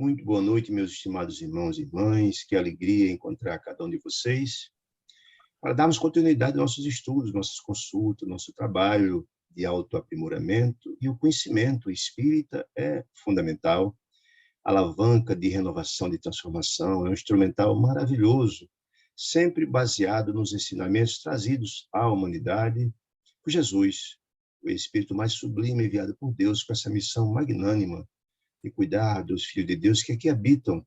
Muito boa noite, meus estimados irmãos e irmãs. Que alegria encontrar cada um de vocês para darmos continuidade aos nossos estudos, nossas consultas, nosso trabalho de autoaprimoramento. E o conhecimento espírita é fundamental, alavanca de renovação, de transformação, é um instrumental maravilhoso, sempre baseado nos ensinamentos trazidos à humanidade por Jesus, o Espírito mais sublime enviado por Deus com essa missão magnânima de cuidar dos filhos de Deus que aqui habitam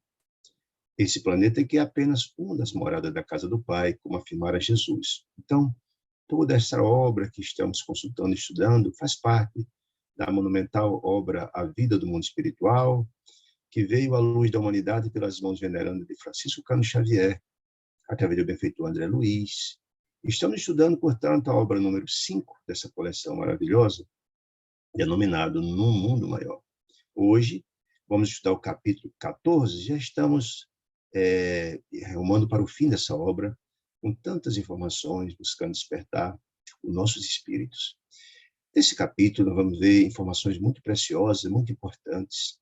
esse planeta, que é apenas uma das moradas da casa do Pai, como afirmara Jesus. Então, toda essa obra que estamos consultando e estudando faz parte da monumental obra A Vida do Mundo Espiritual, que veio à luz da humanidade pelas mãos venerandas de Francisco Cândido Xavier, através do benfeitor André Luiz. Estamos estudando, portanto, a obra número 5 dessa coleção maravilhosa, denominado Num Mundo Maior. Hoje, vamos estudar o capítulo 14, já estamos rumando para o fim dessa obra, com tantas informações, buscando despertar os nossos espíritos. Nesse capítulo, nós vamos ver informações muito preciosas, muito importantes,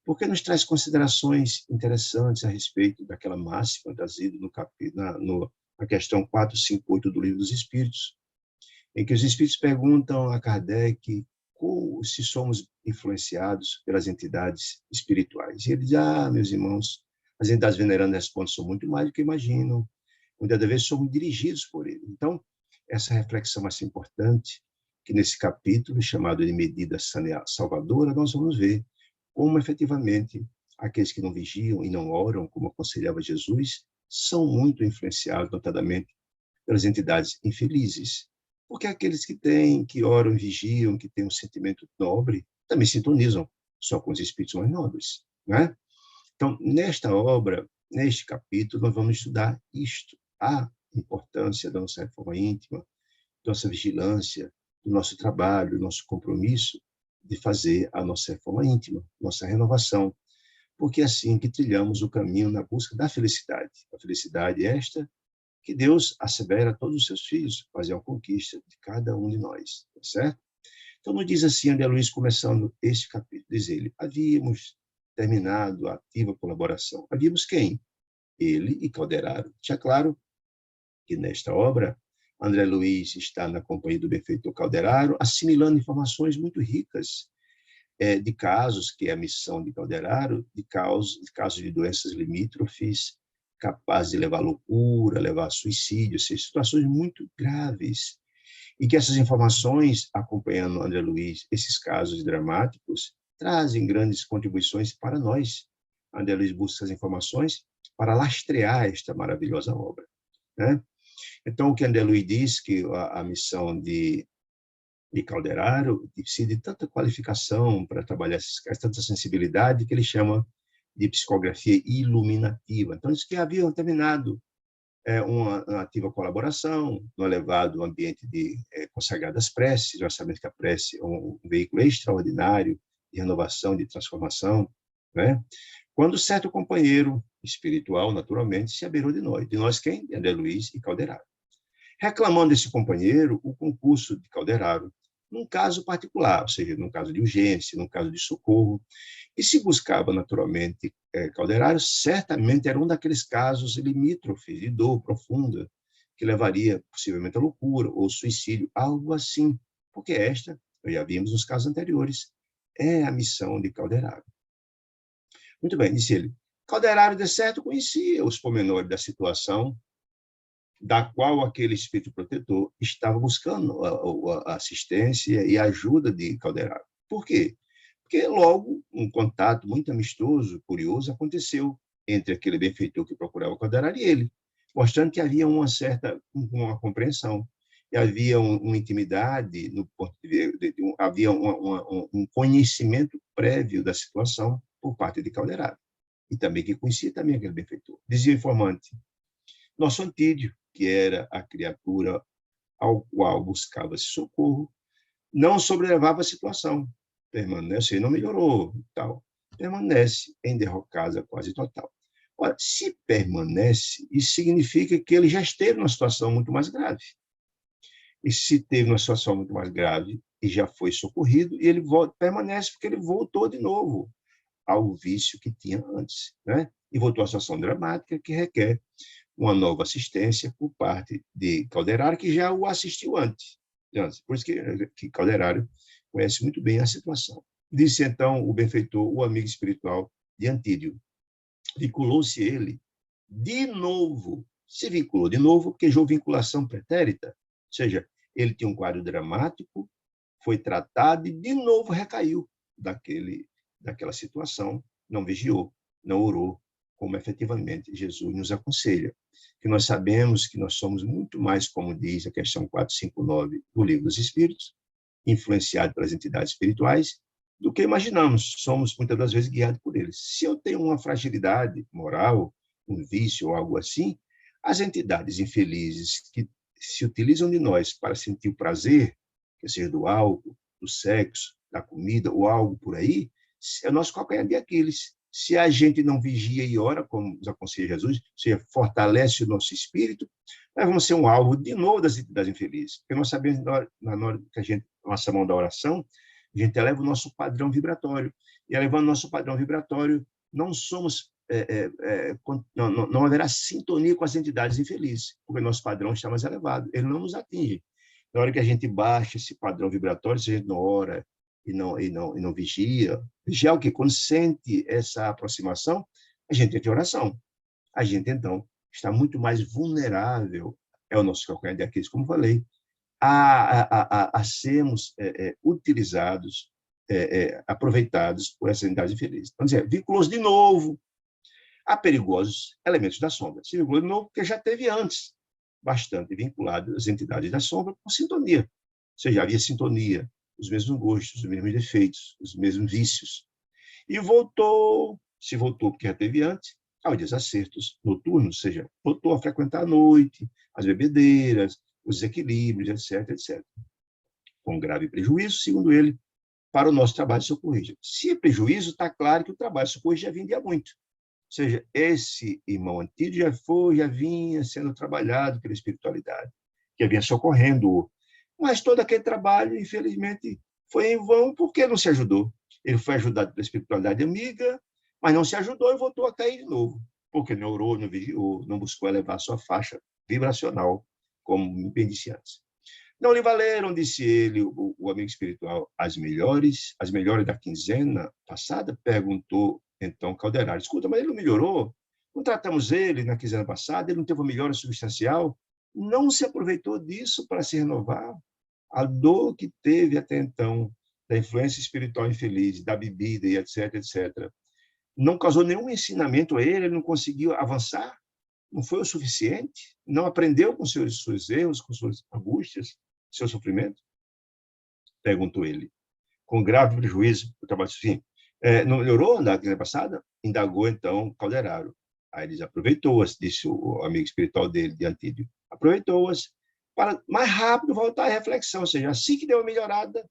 porque nos traz considerações interessantes a respeito daquela máxima trazida no capítulo, na questão 458 do Livro dos Espíritos, em que os espíritos perguntam a Kardec se somos influenciados pelas entidades espirituais. E ele diz, meus irmãos, as entidades venerandas respondem, são muito mais do que imaginam, muitas das vezes somos dirigidos por ele. Então, essa reflexão mais importante, que nesse capítulo, chamado de Medida Salvadora, nós vamos ver como, efetivamente, aqueles que não vigiam e não oram, como aconselhava Jesus, são muito influenciados, notadamente, pelas entidades infelizes. Porque aqueles que oram e vigiam, que têm um sentimento nobre, também sintonizam só com os espíritos mais nobres, né? Então, nesta obra, neste capítulo, nós vamos estudar isto, a importância da nossa reforma íntima, da nossa vigilância, do nosso trabalho, do nosso compromisso de fazer a nossa reforma íntima, nossa renovação, porque é assim que trilhamos o caminho na busca da felicidade. A felicidade é esta que Deus assevera a todos os seus filhos, fazer a conquista de cada um de nós, tá certo? Então, nos diz assim, André Luiz, começando este capítulo, diz ele, havíamos terminado a ativa colaboração. Havíamos quem? Ele e Calderaro. Já claro que nesta obra, André Luiz está na companhia do benfeitor Calderaro, assimilando informações muito ricas de casos, que é a missão de Calderaro, de casos de doenças limítrofes, capazes de levar à loucura, levar a suicídio, situações muito graves. E que essas informações, acompanhando André Luiz, esses casos dramáticos, trazem grandes contribuições para nós. André Luiz busca as informações para lastrear esta maravilhosa obra, né? Então, o que André Luiz diz, que a missão de Calderaro precisa de tanta qualificação para trabalhar esses casos, tanta sensibilidade, que ele chama de psicografia iluminativa. Então, isso que haviam terminado uma ativa colaboração, no elevado ambiente de consagradas preces. Nós sabemos que a prece é um veículo extraordinário de renovação, de transformação, né? Quando certo companheiro espiritual, naturalmente, se abeirou de nós. De nós quem? De André Luiz e Calderaro. Reclamando desse companheiro o concurso de Calderaro, num caso particular, ou seja, num caso de urgência, num caso de socorro. E se buscava, naturalmente, Calderaro, certamente era um daqueles casos limítrofes, de dor profunda, que levaria possivelmente à loucura ou suicídio, algo assim. Porque esta, nós já vimos nos casos anteriores, é a missão de Calderaro. Muito bem, disse ele. Calderaro, de certo, conhecia os pormenores da situação da qual aquele espírito protetor estava buscando a assistência e a ajuda de Calderaro. Por quê? Porque logo um contato muito amistoso, curioso, aconteceu entre aquele benfeitor que procurava Calderaro e ele, mostrando que havia uma certa compreensão, e havia uma intimidade, no ponto havia um conhecimento prévio da situação por parte de Calderaro, e também que conhecia também aquele benfeitor. Dizia o informante, nosso Antídio, que era a criatura ao qual buscava-se socorro, não sobrelevava a situação, permanece, não melhorou, tal, permanece em derrocada quase total. Ora, se permanece, isso significa que ele já esteve numa situação muito mais grave. E se teve uma situação muito mais grave e já foi socorrido, e ele permanece porque ele voltou de novo ao vício que tinha antes, né? E voltou à situação dramática que requer uma nova assistência por parte de Calderaro, que já o assistiu antes. Por isso que Calderaro conhece muito bem a situação. Disse, então, o benfeitor, o amigo espiritual de Antídio. Vinculou-se ele de novo, se vinculou de novo, porque houve vinculação pretérita, ou seja, ele tinha um quadro dramático, foi tratado e de novo recaiu daquela situação, não vigiou, não orou, como efetivamente Jesus nos aconselha. Que nós sabemos que nós somos muito mais, como diz a questão 459 do Livro dos Espíritos, influenciados pelas entidades espirituais, do que imaginamos. Somos, muitas das vezes, guiados por eles. Se eu tenho uma fragilidade moral, um vício ou algo assim, as entidades infelizes que se utilizam de nós para sentir o prazer, que seja do álcool, do sexo, da comida ou algo por aí, é o nosso calcanhar de Aquiles. Se a gente não vigia e ora, como nos aconselha Jesus, ou seja, fortalece o nosso espírito, nós vamos ser um alvo de novo das entidades infelizes. Porque nós sabemos, na hora que a gente, nossa mão da oração, a gente eleva o nosso padrão vibratório. E elevando o nosso padrão vibratório, não somos não haverá sintonia com as entidades infelizes, porque nosso padrão está mais elevado, ele não nos atinge. Na hora que a gente baixa esse padrão vibratório, se a gente não ora e não vigia, vigiar o quê? Quando sente essa aproximação, a gente entra em oração. A gente, então, está muito mais vulnerável, é o nosso calcanhar de Aquiles, como falei, a sermos utilizados, aproveitados por essas entidades infelizes. Então, dizer, vinculou-se de novo a perigosos elementos da sombra. Se vinculou de novo porque já teve antes, bastante vinculado às entidades da sombra por sintonia. Ou seja, havia sintonia, os mesmos gostos, os mesmos defeitos, os mesmos vícios. E se voltou porque já teve antes, aos desacertos noturnos, ou seja, voltou a frequentar a noite, as bebedeiras, os desequilíbrios, etc. Com grave prejuízo, segundo ele, para o nosso trabalho socorrista. Se é prejuízo, está claro que o trabalho socorrista já vinha muito. Ou seja, esse irmão antigo já vinha sendo trabalhado pela espiritualidade, que vinha socorrendo. Mas todo aquele trabalho, infelizmente, foi em vão porque não se ajudou. Ele foi ajudado pela espiritualidade amiga, mas não se ajudou e voltou a cair de novo, porque não orou, não vigiou, não buscou elevar sua faixa vibracional como impendiciantes. Não lhe valeram, disse ele, o amigo espiritual, as melhores da quinzena passada? Perguntou então Calderaro. Escuta, mas ele não melhorou? Não tratamos ele na quinzena passada? Ele não teve uma melhora substancial? Não se aproveitou disso para se renovar? A dor que teve até então, da influência espiritual infeliz, da bebida e etc., não causou nenhum ensinamento a ele não conseguiu avançar? Não foi o suficiente? Não aprendeu com seus erros, com suas angústias, seu sofrimento? Perguntou ele, com grave prejuízo do trabalho suficiente. Não melhorou na quinzena passada? Indagou, então, Calderaro. Aí eles aproveitou-as, disse o amigo espiritual dele, de Antídio. Aproveitou-as para mais rápido voltar à reflexão, ou seja, assim que deu uma melhorada,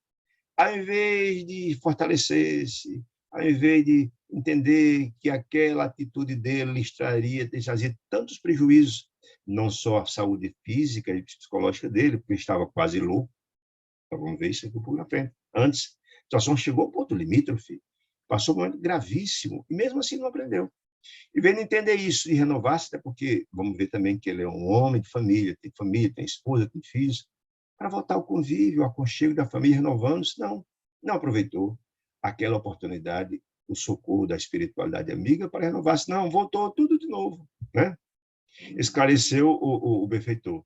ao invés de fortalecer-se, ao invés de entender que aquela atitude dele lhes trazia tantos prejuízos, não só à saúde física e psicológica dele, porque estava quase louco. Então, vamos ver isso aqui um pouco na frente. Antes, a situação chegou ao ponto limítrofe, passou um momento gravíssimo, e mesmo assim não aprendeu. E vendo entender isso e renovar-se, até porque vamos ver também que ele é um homem de família, tem esposa, tem filhos, para voltar ao convívio, ao aconchego da família, renovando-se, não aproveitou aquela oportunidade, o socorro da espiritualidade amiga para renovar-se, não, voltou tudo de novo, né? Esclareceu o benfeitor.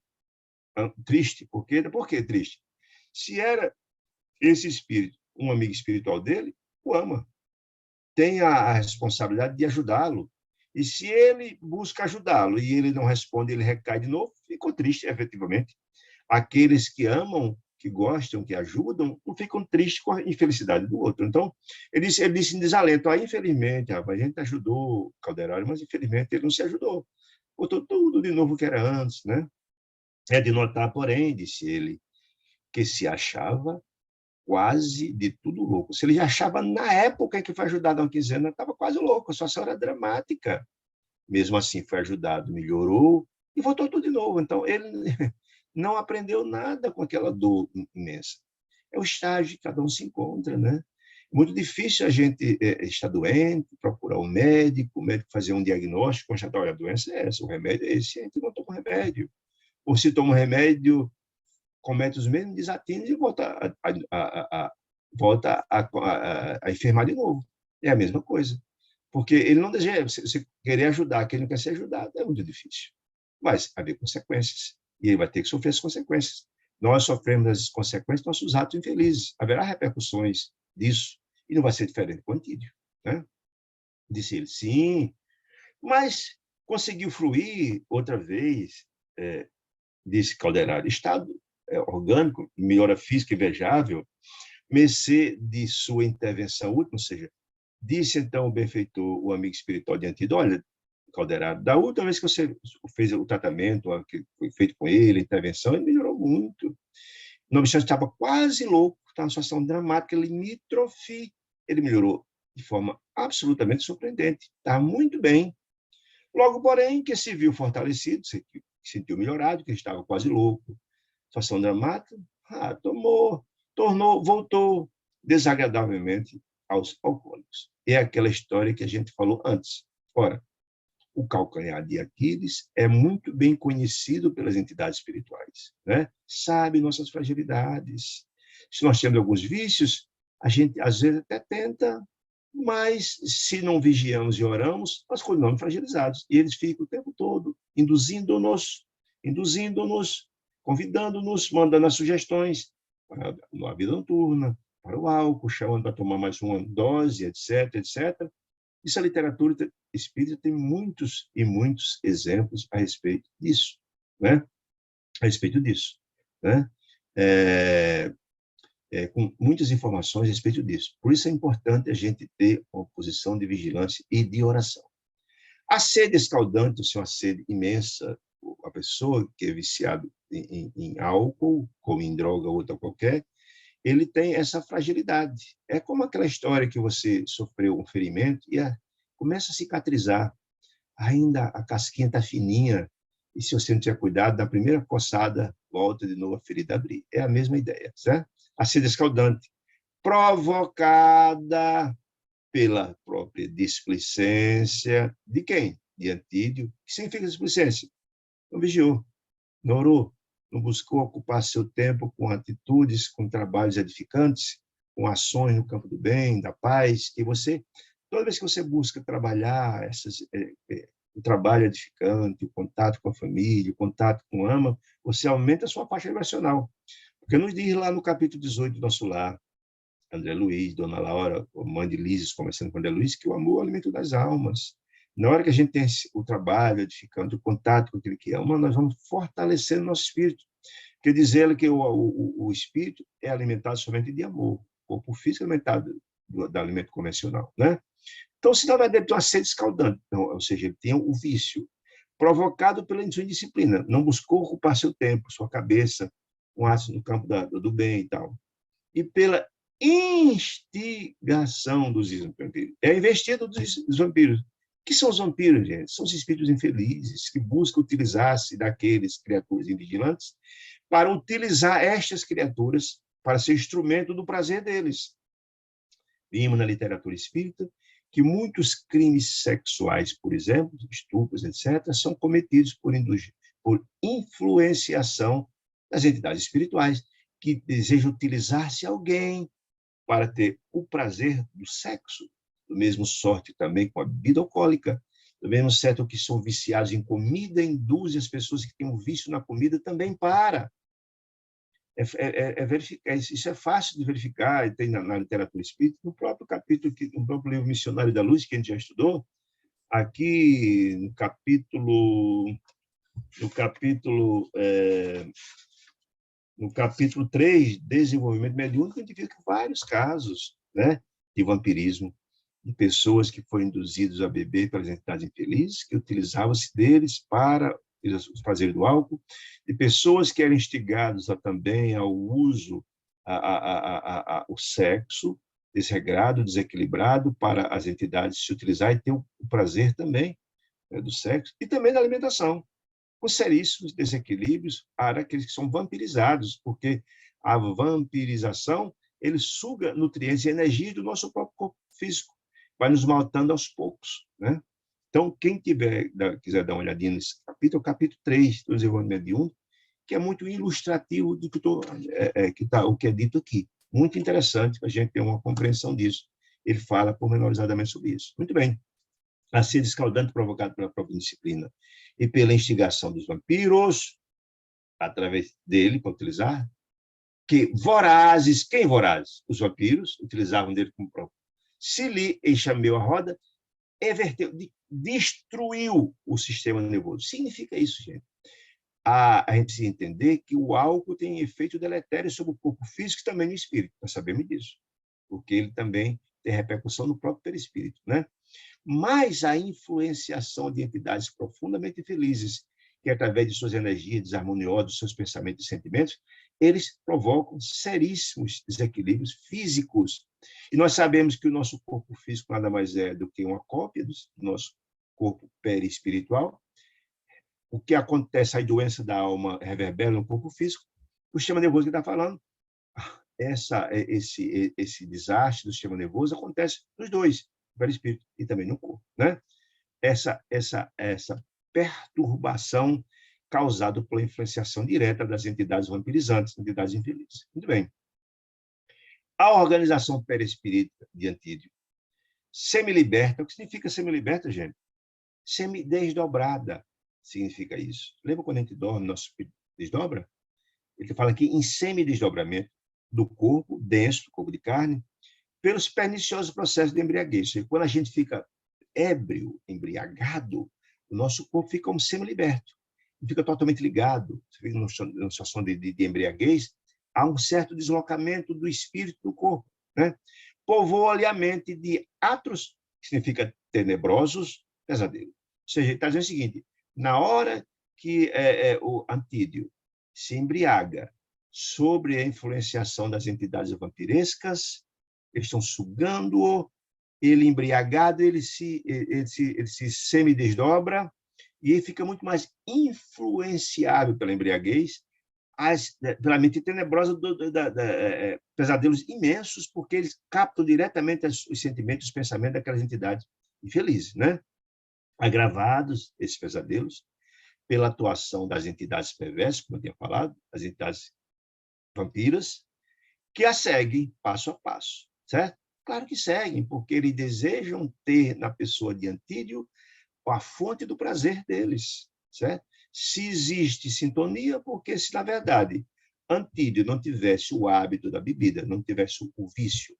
Triste, por quê? Por que triste? Se era esse espírito um amigo espiritual dele, o ama, tem a responsabilidade de ajudá-lo. E se ele busca ajudá-lo e ele não responde, ele recai de novo, ficou triste, efetivamente. Aqueles que amam, que gostam, que ajudam, não ficam tristes com a infelicidade do outro. Então, ele disse em desalento, infelizmente, rapaz, a gente ajudou o Calderaro, mas infelizmente ele não se ajudou. Botou tudo de novo que era antes, né? É de notar, porém, disse ele, que se achava quase de tudo louco. Se ele já achava, na época em que foi ajudado há 15 anos, estava quase louco, a situação era dramática. Mesmo assim, foi ajudado, melhorou e voltou tudo de novo. Então, ele não aprendeu nada com aquela dor imensa. É o estágio que cada um se encontra, né? Muito difícil a gente estar doente, procurar um médico, o médico fazer um diagnóstico, constatar, olha, a doença é essa, o remédio é esse, a gente não toma remédio. Ou se toma um remédio, comete os mesmos desatinos e volta a enfermar de novo. É a mesma coisa. Porque ele não deseja, você querer ajudar quem não quer ser ajudado é muito difícil. Vai haver consequências. E ele vai ter que sofrer as consequências. Nós sofremos as consequências dos nossos atos infelizes. Haverá repercussões disso. E não vai ser diferente com o Antídio. Né? Disse ele, sim, mas conseguiu fruir outra vez, disse Calderaro, estado orgânico, melhora física invejável, mercê de sua intervenção última, ou seja, disse então o benfeitor, o amigo espiritual de Antídio, olha, Calderaro, da última vez que você fez o tratamento, que foi feito com ele, a intervenção, ele melhorou muito. No obstante, estava quase louco, estava numa situação dramática, limítrofe, ele melhorou de forma absolutamente surpreendente, estava muito bem. Logo, porém, que se viu fortalecido, se sentiu melhorado, que estava quase louco, situação dramática, voltou desagradavelmente aos alcoólicos. É aquela história que a gente falou antes. Ora, o calcanhar de Aquiles é muito bem conhecido pelas entidades espirituais, né? Sabe nossas fragilidades. Se nós temos alguns vícios, a gente às vezes até tenta, mas se não vigiamos e oramos, nós continuamos fragilizados. E eles ficam o tempo todo induzindo-nos, convidando-nos, mandando as sugestões para a vida noturna, para o álcool, chamando para tomar mais uma dose, etc, etc. Isso a literatura espírita tem muitos e muitos exemplos a respeito disso, né? A respeito disso, né? Com muitas informações a respeito disso. Por isso é importante a gente ter uma posição de vigilância e de oração. A sede escaldante, ou seja, uma sede imensa, a pessoa que é viciada em álcool, como em droga ou outra qualquer, ele tem essa fragilidade. É como aquela história que você sofreu um ferimento e começa a cicatrizar. Ainda a casquinha está fininha, e se você não tiver cuidado, na primeira coçada, volta de novo a ferida a abrir. É a mesma ideia, certo? A sede escaldante, provocada pela própria displicência de quem? De Antídio. O que significa displicência? Não vigiou, não orou, não buscou ocupar seu tempo com atitudes, com trabalhos edificantes, com ações no campo do bem, da paz, que você, toda vez que você busca trabalhar o trabalho edificante, o contato com a família, o contato com a ama, você aumenta a sua faixa vibracional. Porque nos diz lá no capítulo 18 do Nosso Lar, André Luiz, Dona Laura, mãe de Lises, começando com André Luiz, que o amor é o alimento das almas. Na hora que a gente tem o trabalho edificante, o contato com aquele que ama, nós vamos fortalecendo o nosso espírito. Quer dizer que o espírito é alimentado somente de amor. O corpo físico é alimentado do alimento convencional, né? Então, se na verdade tem uma sede escaldante, então, ou seja, ele tem o vício provocado pela indisciplina, não buscou ocupar seu tempo, sua cabeça, com atos no campo do bem e tal. E pela instigação dos vampiros. É a investida dos vampiros. O que são os vampiros, gente? São os espíritos infelizes que buscam utilizar-se daqueles criaturas invigilantes para utilizar estas criaturas para ser instrumento do prazer deles. Vimos na literatura espírita que muitos crimes sexuais, por exemplo, estupros, etc., são cometidos por influenciação das entidades espirituais que desejam utilizar-se alguém para ter o prazer do sexo, do mesmo sorte também com a bebida alcoólica, do mesmo certo que são viciados em comida, induzem as pessoas que têm um vício na comida também para. Verificar, isso é fácil de verificar, tem na literatura espírita, no próprio capítulo, no próprio livro Missionário da Luz, que a gente já estudou, aqui no capítulo 3, Desenvolvimento Mediúnico, a gente vê que vários casos, né, de vampirismo, de pessoas que foram induzidas a beber pelas entidades infelizes, que utilizavam-se deles para os prazeres do álcool, de pessoas que eram instigadas também ao uso, o sexo desregrado, desequilibrado, para as entidades se utilizar e ter o prazer também, né, do sexo, e também da alimentação, com seríssimos desequilíbrios para aqueles que são vampirizados, porque a vampirização ele suga nutrientes e energias do nosso próprio corpo físico, vai nos matando aos poucos, né? Então, quem quiser dar uma olhadinha nesse capítulo, é o capítulo 3 do desenvolvimento de um, que é muito ilustrativo do o que é dito aqui. Muito interessante para a gente ter uma compreensão disso. Ele fala pormenorizadamente sobre isso. Muito bem. A sede escaldante provocada pela própria disciplina e pela instigação dos vampiros, através dele, para utilizar, que vorazes, quem vorazes? Os vampiros, utilizavam dele como próprio. Se lhe enxameu a roda, everteu, destruiu o sistema nervoso. Significa isso, gente. A gente precisa entender que o álcool tem efeito deletério sobre o corpo físico e também no espírito. Nós sabemos disso, porque ele também tem repercussão no próprio perispírito, né? Mas a influenciação de entidades profundamente felizes, que através de suas energias desarmoniosas, seus pensamentos e sentimentos, eles provocam seríssimos desequilíbrios físicos. E nós sabemos que o nosso corpo físico nada mais é do que uma cópia do nosso corpo perispiritual. O que acontece, a doença da alma reverbera no corpo físico. O sistema nervoso que está falando, esse desastre do sistema nervoso acontece nos dois, no perispírito e também no corpo, né? Essa perturbação causada pela influenciação direta das entidades vampirizantes, entidades infelizes. Muito bem. A organização perispírita de Antídio, semiliberta, o que significa semiliberta, gente? Semidesdobrada significa isso. Lembra quando a gente dorme, nosso espírito desdobra? Ele fala aqui em semidesdobramento do corpo, denso, do corpo de carne, pelos perniciosos processos de embriaguez. Quando a gente fica ébrio, embriagado, o nosso corpo fica um semiliberto, fica totalmente ligado, fica numa situação de embriaguez, há um certo deslocamento do espírito do corpo, né? Povoa-lhe a mente de atros, que significa tenebrosos, pesadelos. Ou seja, ele está dizendo o seguinte, na hora que o Antídio se embriaga sobre a influenciação das entidades vampirescas, eles estão sugando-o, ele embriagado, ele se semidesdobra e ele fica muito mais influenciável pela embriaguez, pela mente tenebrosa, pesadelos imensos, porque eles captam diretamente os sentimentos, os pensamentos daquelas entidades infelizes, né? Agravados, esses pesadelos, pela atuação das entidades perversas, como eu tinha falado, as entidades vampiras, que a seguem passo a passo, certo? Claro que seguem, porque eles desejam ter na pessoa de Antídio a fonte do prazer deles, certo? Se existe sintonia, porque se, na verdade, Antídio não tivesse o hábito da bebida, não tivesse o vício,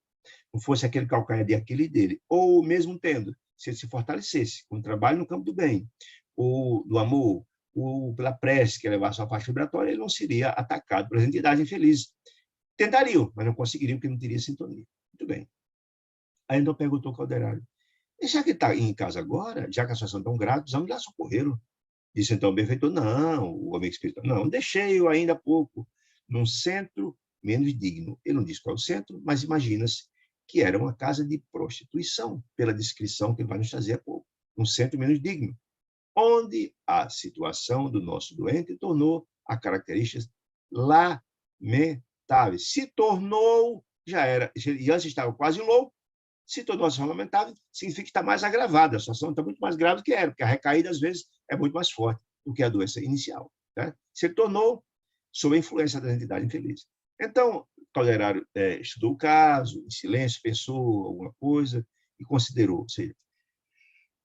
não fosse aquele calcanhar de Aquiles dele, ou mesmo tendo, se ele se fortalecesse com o trabalho no campo do bem, ou do amor, ou pela prece que levasse a parte vibratória, ele não seria atacado por entidades infelizes. Tentariam, mas não conseguiriam, porque não teria sintonia. Muito bem. Aí então perguntou ao Calderário, e já que está em casa agora, já que a situação é tão grave, precisamos lá socorrê-lo. Disse então o benfeitor, não, o amigo espiritual, não, deixei-o ainda há pouco num centro menos digno. Ele não disse qual é o centro, mas imagina-se que era uma casa de prostituição, pela descrição que ele vai nos trazer há pouco. Um centro menos digno, onde a situação do nosso doente tornou a características lamentáveis. Se tornou, já era, e antes estava quase louco, se tornou lamentável, significa que está mais agravada, a situação está muito mais grave do que era, porque a recaída, às vezes, é muito mais forte do que a doença inicial. Tá? Se tornou sob a influência da entidade infeliz. Então, Calderário estudou o caso, em silêncio, pensou alguma coisa e considerou. Ou seja,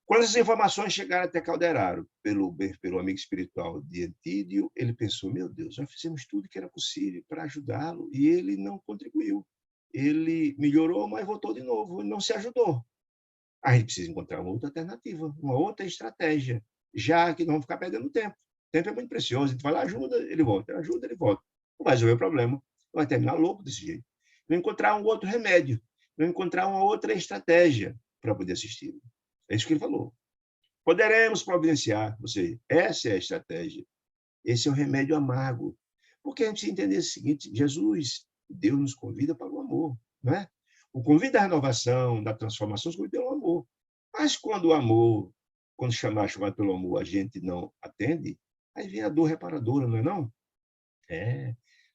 quando as informações chegaram até Calderário, pelo amigo espiritual de Antídio, ele pensou, meu Deus, já fizemos tudo que era possível para ajudá-lo e ele não contribuiu. Ele melhorou, mas voltou de novo, ele não se ajudou. A gente precisa encontrar uma outra alternativa, uma outra estratégia, já que não vamos ficar perdendo tempo. O tempo é muito precioso, a gente vai lá, ajuda, ele volta, ajuda, ele volta. Não vai resolver o problema, vai terminar louco desse jeito. Não encontrar um outro remédio, não encontrar uma outra estratégia para poder assistir. É isso que ele falou. Poderemos providenciar, ou seja, essa é a estratégia, esse é o remédio amargo. Porque a gente precisa entender o seguinte, Jesus, Deus nos convida para o amor, não é? O convite da renovação, da transformação, nos convida ao amor. Mas quando o amor, quando chamado pelo amor, a gente não atende, aí vem a dor reparadora, não é não?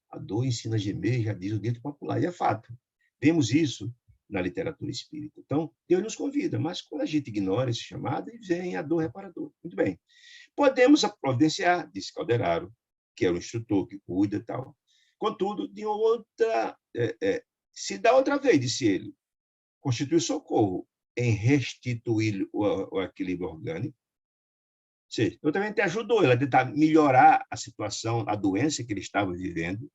A dor ensina a gemer, já diz o dito popular, e é fato. Vemos isso na literatura espírita. Então, Deus nos convida, mas quando a gente ignora esse chamado, vem a dor reparadora. Muito bem. Podemos providenciar, disse Calderaro, que é o instrutor que cuida e tal. Contudo, de outra, se dá outra vez, disse ele, constitui socorro em restituir o equilíbrio orgânico. Ou seja, então também te ajudou ele a tentar melhorar a situação, a doença que ele estava vivendo,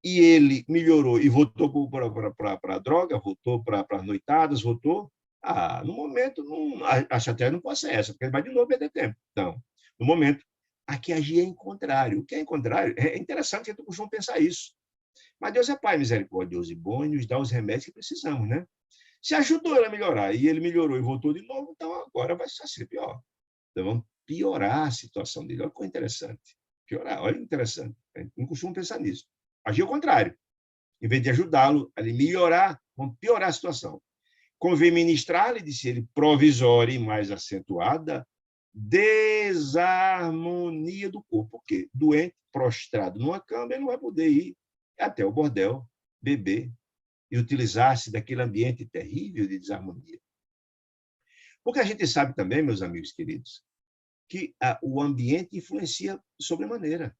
e ele melhorou e voltou para a droga, voltou para as noitadas, voltou. No momento, não, a estratégia não pode ser essa, porque ele vai de novo perder tempo. Então, no momento, aqui agir é em contrário. O que é em contrário? É interessante que tu costuma pensar isso. Mas Deus é Pai misericordioso e bom e nos dá os remédios que precisamos, né? Se ajudou ele a melhorar e ele melhorou e voltou de novo, então agora vai ser pior. Então vamos piorar a situação dele. Olha que coisa interessante. Piorar, olha que interessante. A gente não costuma pensar nisso. Agir ao contrário. Em vez de ajudá-lo a melhorar, vamos piorar a situação. Convém ministrar-lhe, disse ele, provisória e mais acentuada, desarmonia do corpo. Por quê? Doente, prostrado numa cama, ele não vai poder ir até o bordel, beber e utilizar-se daquele ambiente terrível de desarmonia. Porque a gente sabe também, meus amigos queridos, que o ambiente influencia sobremaneira,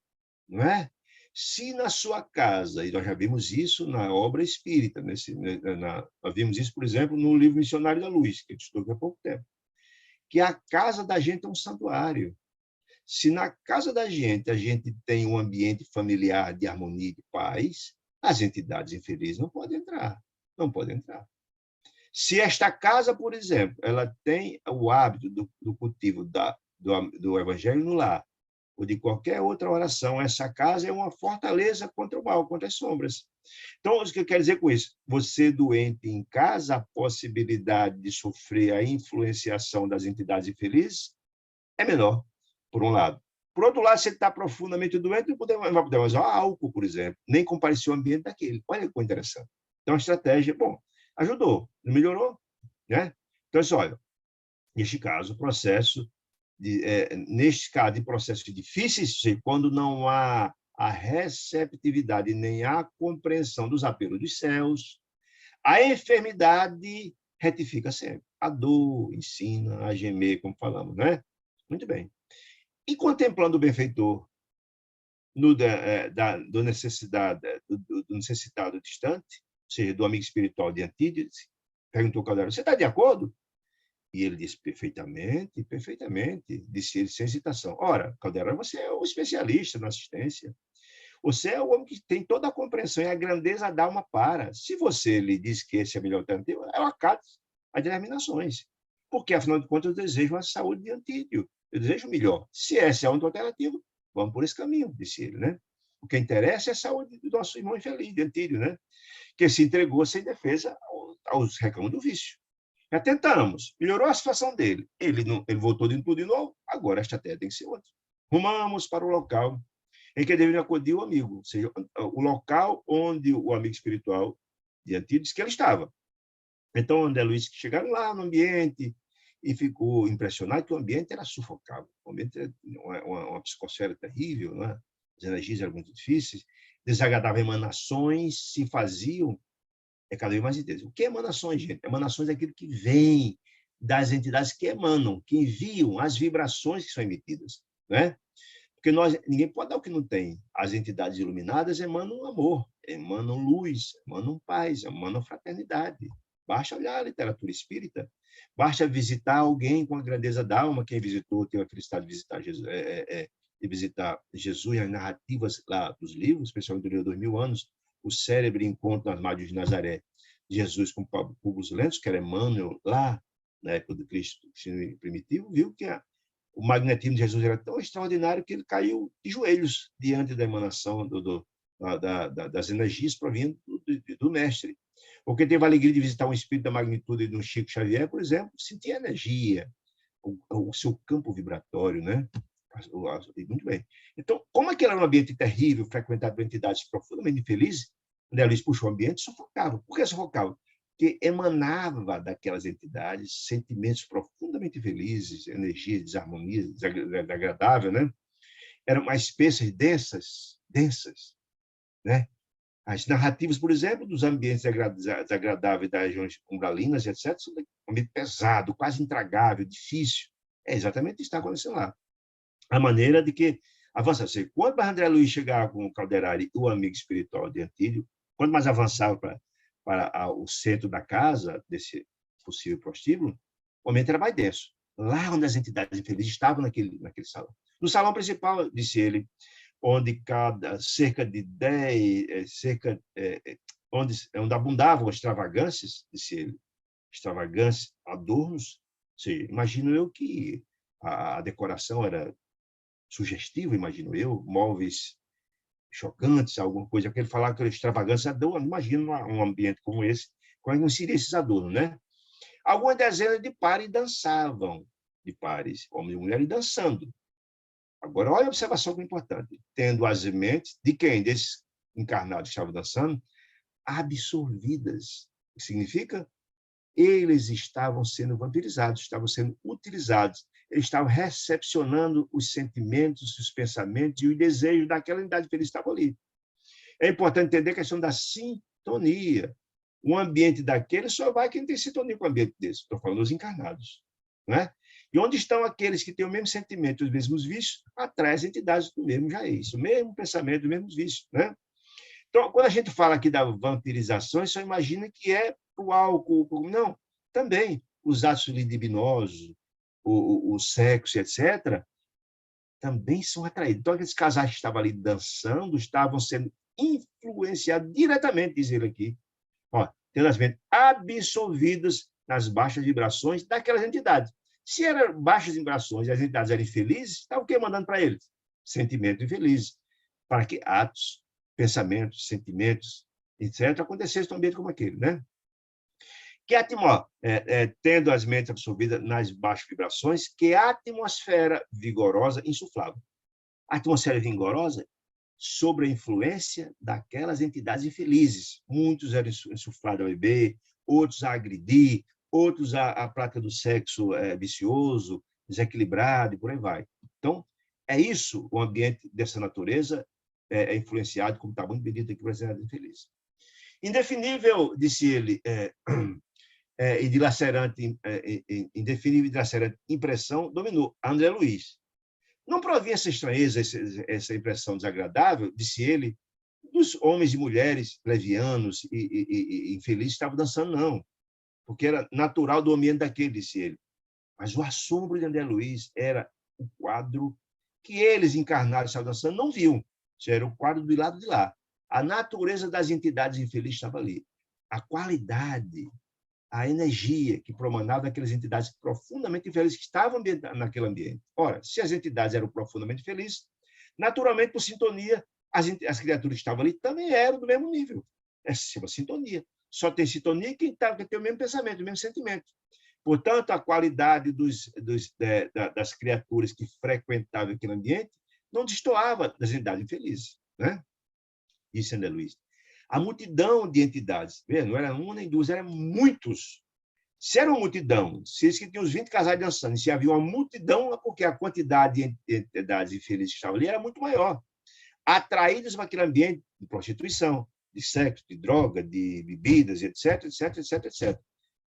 não é? Se na sua casa, e nós já vimos isso na obra espírita, nós vimos isso, por exemplo, no livro Missionário da Luz, que eu estou há pouco tempo, que a casa da gente é um santuário. Se na casa da gente a gente tem um ambiente familiar de harmonia e de paz, as entidades infelizes não podem entrar. Não podem entrar. Se esta casa, por exemplo, ela tem o hábito do cultivo do evangelho no lar, ou de qualquer outra oração, essa casa é uma fortaleza contra o mal, contra as sombras. Então, o que eu quero dizer com isso? Você doente em casa, a possibilidade de sofrer a influenciação das entidades infelizes é menor, por um lado. Por outro lado, se ele está profundamente doente, não vai poder usar álcool, por exemplo, nem comparecer ao ambiente daquele. Olha que coisa interessante. Então, a estratégia, bom, ajudou, não melhorou, né? Então, olha, neste caso, o processo neste caso de processos difíceis, quando não há a receptividade nem a compreensão dos apelos dos céus, a enfermidade retifica sempre. A dor ensina a gemer, como falamos, né? Muito bem. E contemplando o benfeitor do necessitado distante, ou seja, do amigo espiritual de Antídote, perguntou ao Caldeirão, você está de acordo? E ele disse, perfeitamente, perfeitamente, disse ele sem hesitação. Ora, Caldeirão, você é o especialista na assistência. Você é o homem que tem toda a compreensão e a grandeza da alma para. Se você lhe diz que esse é a melhor alternativa, eu acato as determinações. Porque, afinal de contas, eu desejo a saúde de Antídio. Eu desejo o melhor. Se essa é a única alternativa, vamos por esse caminho, disse ele, né? O que interessa é a saúde do nosso irmão infeliz, de Antídio, né? Que se entregou sem defesa aos reclamos do vício. Já tentamos, melhorou a situação dele. Ele voltou de tudo de novo, agora a estratégia tem que ser outra. Rumamos para o local em que deveria acudir o amigo, ou seja, o local onde o amigo espiritual de Antídio disse que ele estava. Então, André Luiz, que chegaram lá no ambiente e ficou impressionado que o ambiente era sufocável. O ambiente era uma psicosfera terrível, né? As energias eram muito difíceis, desagradáveis emanações se faziam cada vez mais intensas. O que é emanações, gente? Emanações é aquilo que vem das entidades que emanam, que enviam as vibrações que são emitidas, né? Porque ninguém pode dar o que não tem. As entidades iluminadas emanam amor, emanam luz, emanam paz, emanam fraternidade. Basta olhar a literatura espírita, basta visitar alguém com a grandeza da alma. Quem visitou, teve a felicidade de visitar Jesus, de visitar Jesus e as narrativas lá dos livros, especialmente durante 2000 anos, o cérebro encontra nas margens de Nazaré Jesus com Publius Lentos, que era Emmanuel lá na época do Cristo primitivo, viu que o magnetismo de Jesus era tão extraordinário que ele caiu de joelhos diante da emanação das energias provindo do mestre. Porque teve a alegria de visitar um espírito da magnitude de um Chico Xavier, por exemplo, sentia energia, o seu campo vibratório, né? Muito bem. Então, como aquele era um ambiente terrível, frequentado por entidades profundamente infelizes, André Luiz puxou o ambiente, sufocava. Por que sufocava? Porque emanava daquelas entidades sentimentos profundamente felizes, energia, desarmonia, desagradável, né? Eram mais espessas, densas, né? As narrativas, por exemplo, dos ambientes desagradáveis das regiões umbralinas, etc., são um ambiente pesado, quase intragável, difícil. É exatamente isso que está acontecendo lá. A maneira de que avança. Quanto mais André Luiz chegava com o Calderari, o amigo espiritual de Antílio, quanto mais avançava para o centro da casa, desse possível prostíbulo, o ambiente era mais denso. Lá onde as entidades infelizes estavam naquele salão. No salão principal, disse ele, onde cerca de 10, onde abundavam extravagâncias, disse ele, extravagâncias, adornos. Imagino eu que a decoração era sugestiva, imagino eu, móveis chocantes, alguma coisa, porque ele falava que era extravagância, imagino um ambiente como esse, como não seria esses adornos, né? Algumas dezenas de pares dançavam, de pares, homens e mulheres, dançando. Agora, olha a observação que é importante. Tendo as mentes de quem? Desses encarnados que estavam dançando, absorvidas. O que significa? Eles estavam sendo vampirizados, estavam sendo utilizados. Eles estavam recepcionando os sentimentos, os pensamentos e os desejos daquela unidade que eles estavam ali. É importante entender a questão da sintonia. Um ambiente daquele só vai quem tem sintonia com o ambiente desse. Estou falando dos encarnados. Não é? E onde estão aqueles que têm o mesmo sentimento, os mesmos vícios, atrai as entidades do mesmo jaez, o mesmo pensamento, os mesmos vícios. Né? Então, quando a gente fala aqui da vampirização, só imagina que é o álcool. Não, também os atos libidinosos, o sexo, etc., também são atraídos. Então, aqueles casais que estavam ali dançando estavam sendo influenciados diretamente, diz ele aqui, tendo as mentes absorvidas nas baixas vibrações daquelas entidades. Se eram baixas vibrações e as entidades eram infelizes, estava o que mandando para eles? Sentimentos infelizes. Para que atos, pensamentos, sentimentos, etc., acontecessem num ambiente como aquele. Né? Tendo as mentes absorvidas nas baixas vibrações, que a atmosfera vigorosa insuflava. A atmosfera vigorosa sobre a influência daquelas entidades infelizes. Muitos eram insuflados a beber, outros a agredir, outros a prática do sexo vicioso, desequilibrado, e por aí vai. Então, é isso, o ambiente dessa natureza é influenciado, como está muito bonito aqui, por exemplo, infeliz. Indefinível, disse ele, e dilacerante, indefinível e dilacerante impressão dominou André Luiz. Não provia essa estranheza, essa impressão desagradável, disse ele, dos homens e mulheres levianos e infelizes que estavam dançando, não, porque era natural do ambiente daquele, disse ele. Mas o assombro de André Luiz era o quadro que eles, encarnados, estavam dançando, não viam. Isso era o quadro do lado de lá. A natureza das entidades infelizes estava ali. A qualidade, a energia que promanava daquelas entidades profundamente infelizes que estavam naquele ambiente. Ora, se as entidades eram profundamente felizes, naturalmente, por sintonia, as criaturas que estavam ali também eram do mesmo nível. Essa se chama sintonia. Só tem sintonia quem tem o mesmo pensamento, o mesmo sentimento. Portanto, a qualidade das criaturas que frequentavam aquele ambiente não destoava das entidades infelizes. Né? Isso, André Luiz. A multidão de entidades, não era uma nem duas, eram muitos. Se era uma multidão, se eles que tinham uns 20 casais dançando, se havia uma multidão, porque a quantidade de entidades infelizes que estavam ali era muito maior. Atraídos para aquele ambiente de prostituição, de sexo, de droga, de bebidas, etc, etc, etc, etc.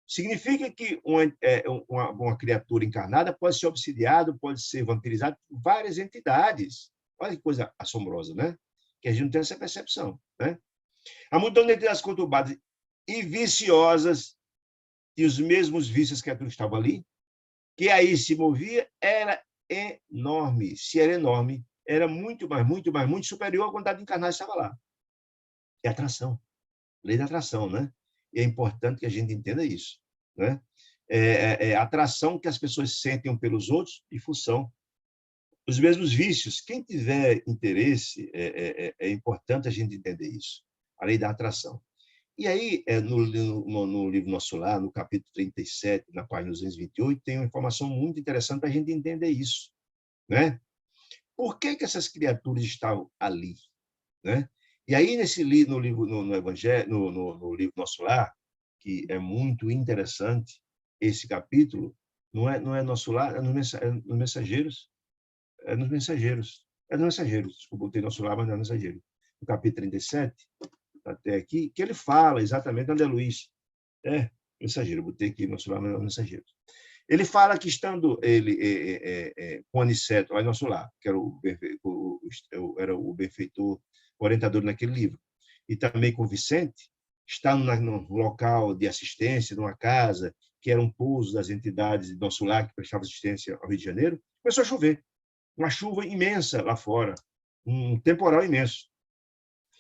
Significa que uma criatura encarnada pode ser obsidiada, pode ser vampirizada por várias entidades. Olha que coisa assombrosa, né? Que a gente não tem essa percepção, né? A multidão de entidades conturbadas e viciosas, e os mesmos vícios que estavam ali, que aí se movia, era enorme. Se era enorme, era muito superior à quantidade de encarnados que estava lá. É atração. Lei da atração, né? E é importante que a gente entenda isso. Né? É a atração que as pessoas sentem um pelos outros em função dos mesmos vícios. Quem tiver interesse, é importante a gente entender isso. A lei da atração. E aí, no livro Nosso Lar, no capítulo 37, na página 228, tem uma informação muito interessante para a gente entender isso. Né? Por que essas criaturas estavam ali? Né? E aí, no Evangelho, no livro Nosso Lar, que é muito interessante, esse capítulo, não é Nosso Lar, é nos Mensageiros. É nos Mensageiros. É nos Mensageiros. Desculpa, eu botei Nosso Lar, mas não é Mensageiro. No capítulo 37, até aqui, que ele fala exatamente, André Luiz, mensageiro, botei aqui no celular, mas mensageiro. Ele fala que estando ele com Aniceto, lá em nosso lar, que era o benfeitor, o orientador naquele livro, e também com Vicente, estando no local de assistência, numa casa, que era um pouso das entidades de nosso lar, que prestava assistência ao Rio de Janeiro, começou a chover. Uma chuva imensa lá fora, um temporal imenso.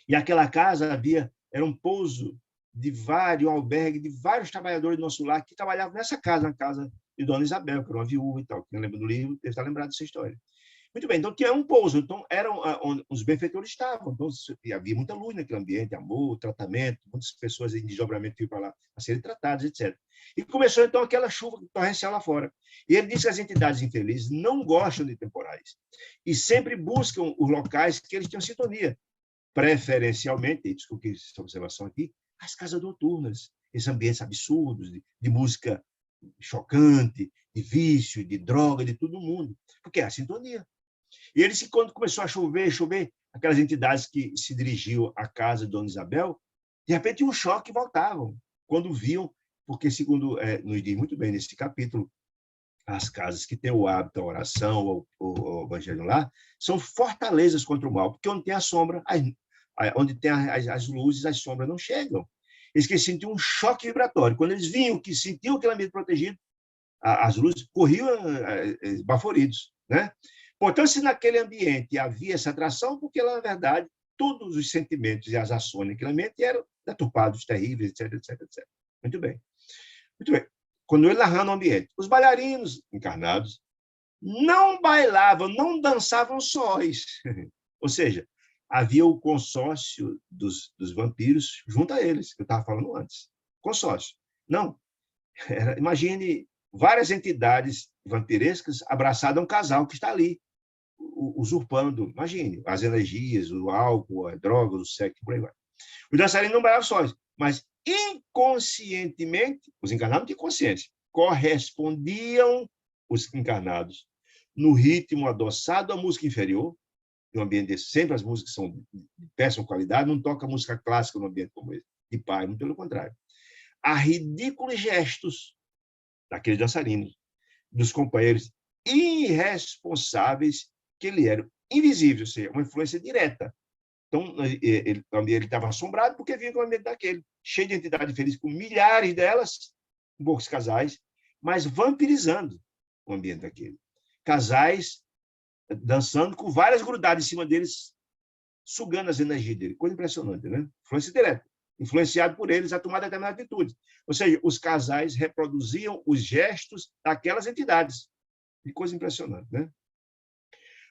E aquela casa era um pouso um albergue de vários trabalhadores do nosso lar que trabalhavam nessa casa, na casa de Dona Isabel, que era uma viúva e tal. Quem lembra do livro deve estar lembrado dessa história. Muito bem, então tinha um pouso, então eram onde os benfeitores estavam, então havia muita luz naquele ambiente, amor, tratamento, muitas pessoas em desdobramento iam para lá a serem tratadas, etc. E começou então aquela chuva torrencial lá fora. E ele disse que as entidades infelizes não gostam de temporais e sempre buscam os locais que eles tenham sintonia, preferencialmente, desculpe essa observação aqui, as casas noturnas, esses ambientes absurdos de música chocante, de vício, de droga, de todo mundo, porque é a sintonia. E eles, quando começou a chover, aquelas entidades que se dirigiam à casa de Dona Isabel, de repente um choque e voltavam, quando viam, porque segundo nos diz muito bem nesse capítulo, as casas que têm o hábito, a oração, o evangelho lá, são fortalezas contra o mal, porque onde tem a sombra, onde tem as luzes, as sombras não chegam. Eles que sentiam um choque vibratório. Quando eles vinham, que sentiam aquele ambiente protegido, as luzes corriam esbaforidos, né? Portanto, se naquele ambiente havia essa atração, porque, na verdade, todos os sentimentos e as ações naquele ambiente eram deturpados, terríveis, etc, etc, etc. Muito bem. Muito bem. Quando ele narrando o ambiente, os bailarinos encarnados não bailavam, não dançavam sós. Ou seja, havia o consórcio dos vampiros junto a eles, que eu estava falando antes. Consórcio. Não. Imagine várias entidades vampirescas abraçadas a um casal que está ali, usurpando, imagine, as energias, o álcool, a droga, o sexo, por aí vai. Os dançarinos não bailavam sós, mas inconscientemente, os encarnados não tinham consciência, correspondiam os encarnados no ritmo adoçado à música inferior, em um ambiente desse, sempre as músicas são de péssima qualidade, não toca música clássica num ambiente como esse, de paz, muito pelo contrário. Há ridículos gestos daqueles dançarinos, dos companheiros irresponsáveis, que ele era invisível, ou seja, uma influência direta. Então, ele estava assombrado porque vinha com o ambiente daquele, cheio de entidade feliz, com milhares delas, poucos casais, mas vampirizando o ambiente daquele. Casais dançando com várias grudadas em cima deles, sugando as energias dele. Coisa impressionante, né? Influência direta. Influenciado por eles a tomar determinadas atitudes. Ou seja, os casais reproduziam os gestos daquelas entidades. Que coisa impressionante, né?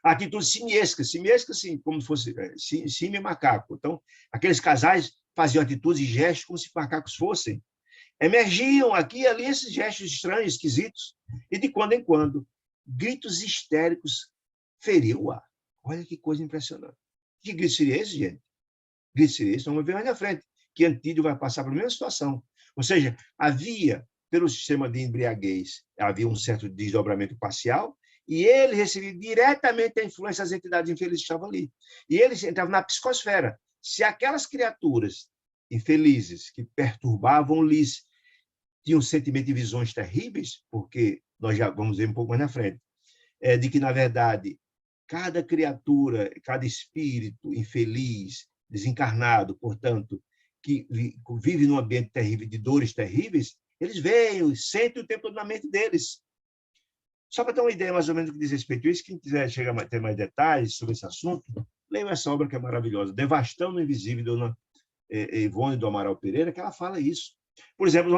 Atitudes simiescas, assim, como se fosse símio e macaco. Então, aqueles casais faziam atitudes e gestos como se macacos fossem. Emergiam aqui e ali esses gestos estranhos, esquisitos, e de quando em quando, gritos histéricos feriam o ar. Olha que coisa impressionante. Que grito seria esse, gente? Grito seria esse? Vamos ver mais na frente, que Antídio vai passar pela mesma situação. Ou seja, havia, pelo sistema de embriaguez, havia um certo desdobramento parcial, e ele recebia diretamente a influência das entidades infelizes que estavam ali. E ele entrava na psicosfera. Se aquelas criaturas infelizes que perturbavam-lhes tinham um sentimento de visões terríveis, porque nós já vamos ver um pouco mais na frente, de que, na verdade, cada criatura, cada espírito infeliz, desencarnado, portanto, que vive num ambiente terrível, de dores terríveis, eles veem, sentem o tempo todo na mente deles. Só para ter uma ideia mais ou menos do que diz respeito a isso, quem quiser chegar a ter mais detalhes sobre esse assunto, leiam essa obra que é maravilhosa, Devastando o Invisível, de Dona Ivone do Amaral Pereira, que ela fala isso. Por exemplo,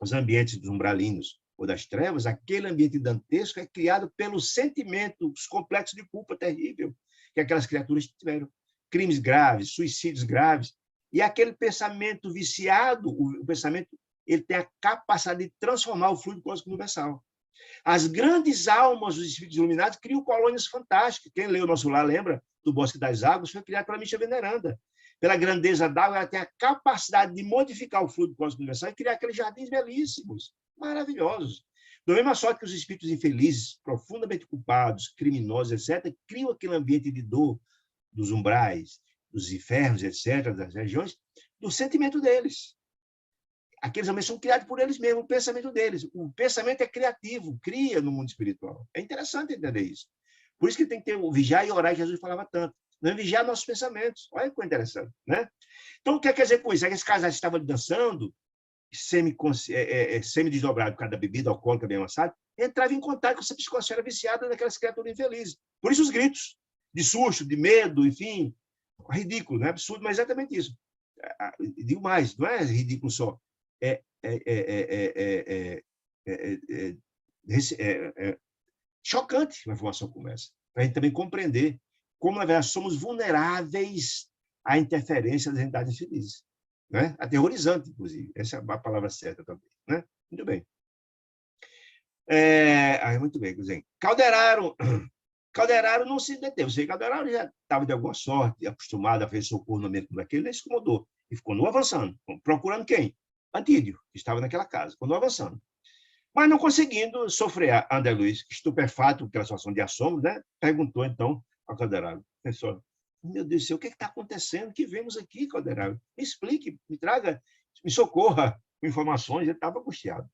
os ambientes dos umbralinos ou das trevas, aquele ambiente dantesco é criado pelos sentimentos complexos de culpa terrível que aquelas criaturas tiveram. Crimes graves, suicídios graves. E aquele pensamento viciado, o pensamento, ele tem a capacidade de transformar o fluido cósmico universal. As grandes almas dos espíritos iluminados criam colônias fantásticas. Quem leu o Nosso Lar lembra do Bosque das Águas, foi criado pela Mística Veneranda. Pela grandeza d'água, ela tem a capacidade de modificar o fluido cósmico universal e criar aqueles jardins belíssimos, maravilhosos. Da mesma sorte que os espíritos infelizes, profundamente culpados, criminosos, etc., criam aquele ambiente de dor dos umbrais, dos infernos, etc., das regiões, do sentimento deles. Aqueles homens são criados por eles mesmos, o pensamento deles. O pensamento é criativo, cria no mundo espiritual. É interessante entender isso. Por isso que tem que ter o vigiar e orar, que Jesus falava tanto. Não vigiar nossos pensamentos. Olha que coisa interessante, né? Então, o que quer dizer com isso? É que esses casais estavam dançando, semi-desdobrado por causa da bebida alcoólica bem avançada, entrava em contato com essa psicosfera viciada daquelas criaturas infelizes. Por isso os gritos de susto, de medo, enfim, ridículo, não é absurdo, mas é exatamente isso. Digo mais, não é ridículo só. Chocante uma informação como essa, para a gente também compreender como, na verdade, somos vulneráveis à interferência das entidades infelizes. Né? Aterrorizante, inclusive. Essa é a palavra certa também. Né? Muito bem. Muito bem, Cruzen. Calderaro não se deteve. Calderaro já estava, de alguma sorte, acostumado a fazer socorro no ambiente como aquele, ele se incomodou. E ficou avançando. Procurando quem? Antídio, que estava naquela casa. Ficou avançando. Mas não conseguindo sofrer. André Luiz, estupefato pela situação de assombro, né? Perguntou, então, ao Calderaro: professor, meu Deus do céu, o que está acontecendo? O que vemos aqui, Calderaro? Me explique, me traga, me socorra com informações. Ele estava angustiado.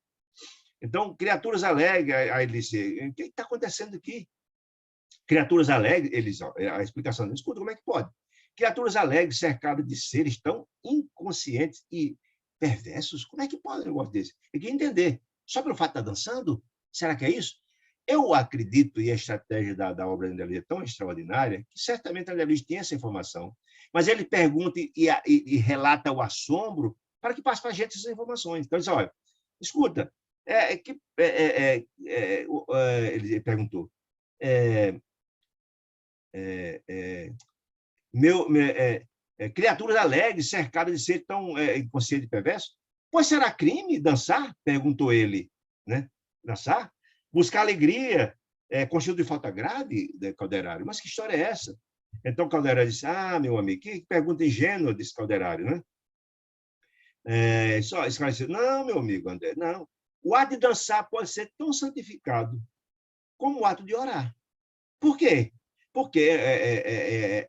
Então, criaturas alegres, aí ele disse: o que está acontecendo aqui? Criaturas alegres, eles, a explicação deles, escuta, como é que pode? Criaturas alegres, cercadas de seres tão inconscientes e perversos, como é que pode um negócio desse? Tem que entender. Só pelo fato de estar dançando? Será que é isso? Eu acredito, e a estratégia da obra de André Luiz é tão extraordinária, que certamente André Luiz tinha essa informação, mas ele pergunta e relata o assombro para que passe para a gente essas informações. Então, ele diz: olha, escuta, ele perguntou, criaturas alegres, cercadas de ser tão inconsciente e perverso? Pois será crime dançar? Perguntou ele. Né? Dançar? Buscar alegria, constitui falta grave, Calderaro? Mas que história é essa? Então, Calderaro disse: meu amigo, que pergunta ingênua, disse Calderaro, né? Só esclareceu: não, meu amigo André, não. O ato de dançar pode ser tão santificado como o ato de orar. Por quê? Porque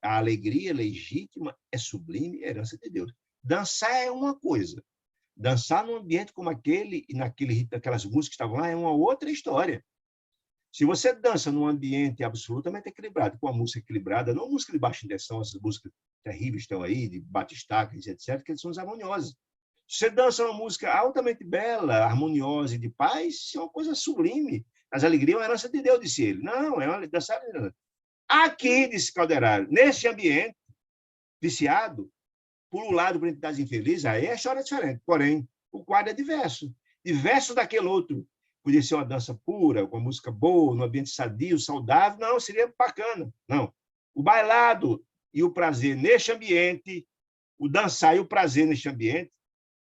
a alegria legítima é sublime, herança de Deus. Dançar é uma coisa. Dançar num ambiente como aquele, e naquelas músicas que estavam lá, é uma outra história. Se você dança num ambiente absolutamente equilibrado, com a música equilibrada, não música de baixa intenção, essas músicas terríveis estão aí, de batistacas, etc., que são harmoniosas. Se você dança uma música altamente bela, harmoniosa e de paz, isso é uma coisa sublime. As alegrias é uma herança de Deus, disse ele. Não, é uma dança. Aqui, disse Calderaro, nesse ambiente viciado, pululado por entidades infelizes, aí a história é diferente. Porém, o quadro é diverso. Diverso daquele outro. Podia ser uma dança pura, com uma música boa, num ambiente sadio, saudável. Não, seria bacana. Não. O bailado e o prazer neste ambiente, o dançar e o prazer neste ambiente,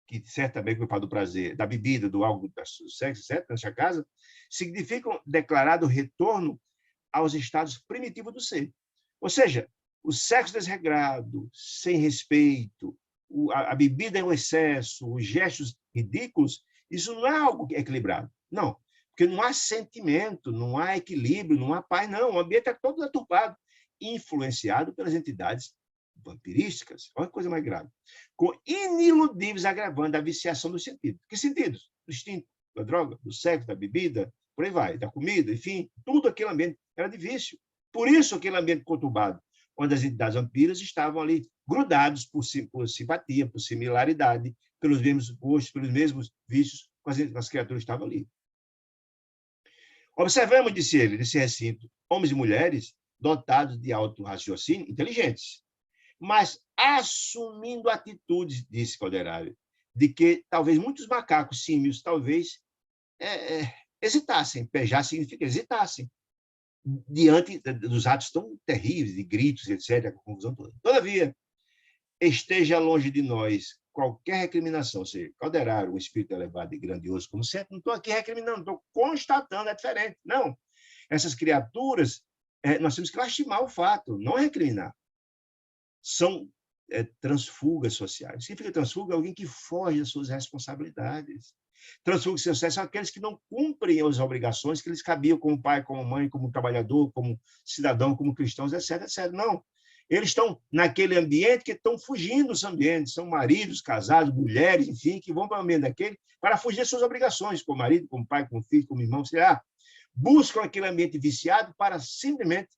que certamente, por causa do prazer, da bebida, do algo, do sexo, etc., nesta casa, significam declarado retorno aos estados primitivos do ser. Ou seja, o sexo desregrado, sem respeito, a bebida em excesso, os gestos ridículos, isso não é algo equilibrado. Não, porque não há sentimento, não há equilíbrio, não há paz, não. O ambiente é todo deturpado, influenciado pelas entidades vampirísticas. Olha que coisa mais grave. Com iniludíveis agravantes da viciação dos sentidos. Que sentidos? Do instinto, da droga, do sexo, da bebida, por aí vai, da comida, enfim, tudo aquele ambiente era de vício. Por isso, aquele ambiente conturbado, onde as entidades vampiras estavam ali grudados por simpatia, por similaridade, pelos mesmos gostos, pelos mesmos vícios, as criaturas estavam ali. Observamos, disse ele, nesse recinto, homens e mulheres dotados de alto raciocínio, inteligentes, mas assumindo atitudes, disse Calderaro, de que talvez muitos macacos, símios, talvez hesitassem. Pejar significa hesitassem diante dos atos tão terríveis, de gritos, etc., a confusão toda. Todavia, esteja longe de nós qualquer recriminação, ou seja, Calderaro, um espírito elevado e grandioso, como sempre, não estou aqui recriminando, estou constatando, é diferente. Não. Essas criaturas, nós temos que lastimar o fato, não recriminar. São transfugas sociais. O que significa transfuga? Alguém que foge das suas responsabilidades. Transfugas sociais são aqueles que não cumprem as obrigações que lhes cabiam como pai, como mãe, como trabalhador, como cidadão, como cristãos, etc., etc. Não. Eles estão naquele ambiente que estão fugindo dos ambientes. São maridos, casados, mulheres, enfim, que vão para o ambiente daquele para fugir das suas obrigações, como marido, como pai, como filho, como irmão, sei lá. Buscam aquele ambiente viciado para simplesmente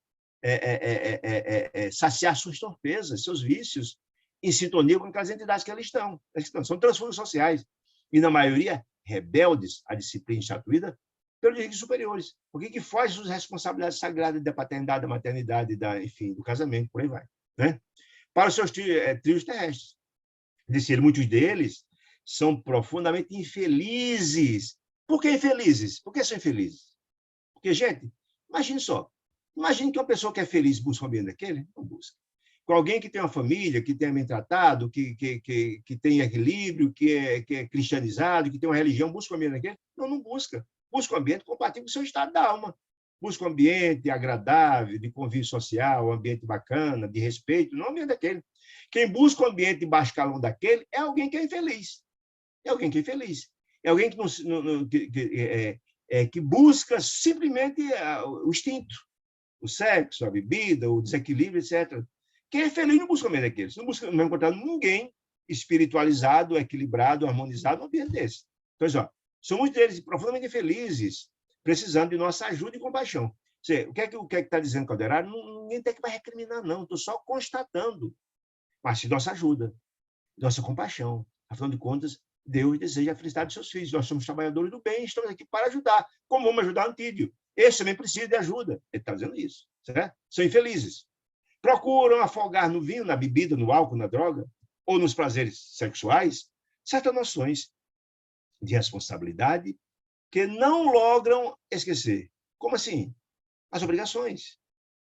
saciar suas torpezas, seus vícios, em sintonia com aquelas entidades que eles estão. São transfusões sociais. E, na maioria, rebeldes à disciplina instituída pelos dirigentes superiores. Porque que foge das responsabilidades sagradas da paternidade, da maternidade, enfim, do casamento, por aí vai. Né? Para os seus trios terrestres. Disse ele, muitos deles são profundamente infelizes. Por que infelizes? Por que são infelizes? Porque, gente, imagine só. Imagine que uma pessoa que é feliz busca um ambiente daquele? Não busca. Com alguém que tem uma família, que tem bem tratado, que tem equilíbrio, que é cristianizado, que tem uma religião, busca um ambiente daquele? Não busca. Busca um ambiente compatível com o seu estado da alma. Busca um ambiente agradável, de convívio social, um ambiente bacana, de respeito, não é um ambiente daquele. Quem busca um ambiente de baixo calão daquele é alguém que é infeliz. É alguém que é infeliz. É alguém que busca simplesmente o instinto, o sexo, a bebida, o desequilíbrio, etc. Quem é feliz não busca um ambiente daquele. Você não busca não encontrar ninguém espiritualizado, equilibrado, harmonizado no ambiente desse. Então, somos deles profundamente felizes, precisando de nossa ajuda e compaixão. O que é que está dizendo Calderaro? Ninguém tem que mais recriminar, não. Estou só constatando. Mas de nossa ajuda, nossa compaixão. Afinal de contas, Deus deseja a felicidade dos seus filhos. Nós somos trabalhadores do bem, estamos aqui para ajudar. Como vamos ajudar Antídio? Esse também precisa de ajuda. Ele está dizendo isso. Certo? São infelizes. Procuram afogar no vinho, na bebida, no álcool, na droga, ou nos prazeres sexuais, certas noções de responsabilidade que não logram esquecer. Como assim? As obrigações,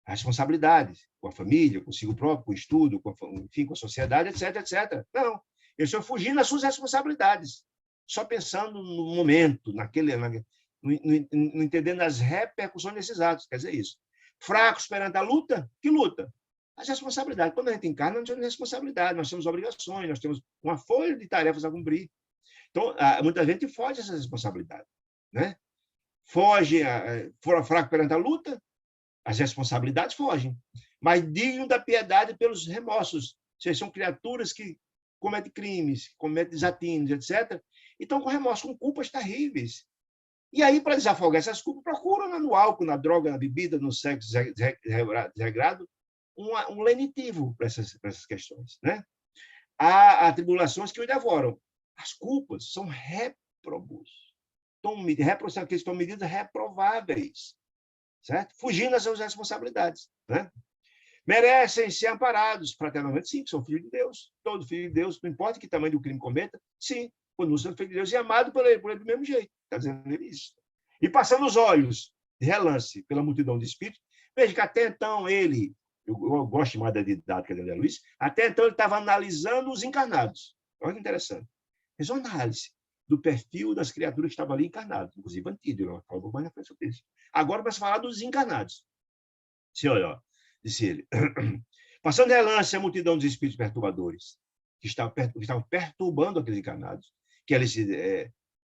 as responsabilidades com a família, consigo próprio, com o estudo, enfim, com a sociedade, etc, etc. Não, eles estão fugindo das suas responsabilidades, só pensando no momento, não entendendo as repercussões desses atos. Quer dizer isso. Fracos perante a luta? Que luta? As responsabilidades. Quando a gente encarna, nós temos responsabilidade, nós temos obrigações, nós temos uma folha de tarefas a cumprir. Então, muita gente foge dessa responsabilidade. Né? Foge, for fraco perante a luta, as responsabilidades fogem. Mas digno da piedade pelos remorsos. Vocês são criaturas que cometem crimes, cometem desatinos, etc. E estão com remorso, com culpas terríveis. E aí, para desafogar essas culpas, procuram no álcool, na droga, na bebida, no sexo desregrado, um lenitivo para essas questões. Né? Há tribulações que o devoram. As culpas são réprobos. Estão medidas reprováveis. Certo? Fugindo das suas responsabilidades. Né? Merecem ser amparados fraternalmente, sim, são filhos de Deus. Todo filho de Deus, não importa que tamanho do crime cometa, sim, quando são filhos de Deus e amado por ele do mesmo jeito. Está dizendo ele isso. E passando os olhos de relance pela multidão de espíritos, veja que até então ele, eu gosto mais da didática de André Luiz, até então ele estava analisando os encarnados. Olha que interessante. Fez uma análise do perfil das criaturas que estavam ali encarnadas, inclusive Antídio, eu falo mais na frente sobre isso. Agora vai falar dos encarnados. Senhor, disse ele, passando de relance a multidão dos espíritos perturbadores, que estavam perturbando aqueles encarnados, que eles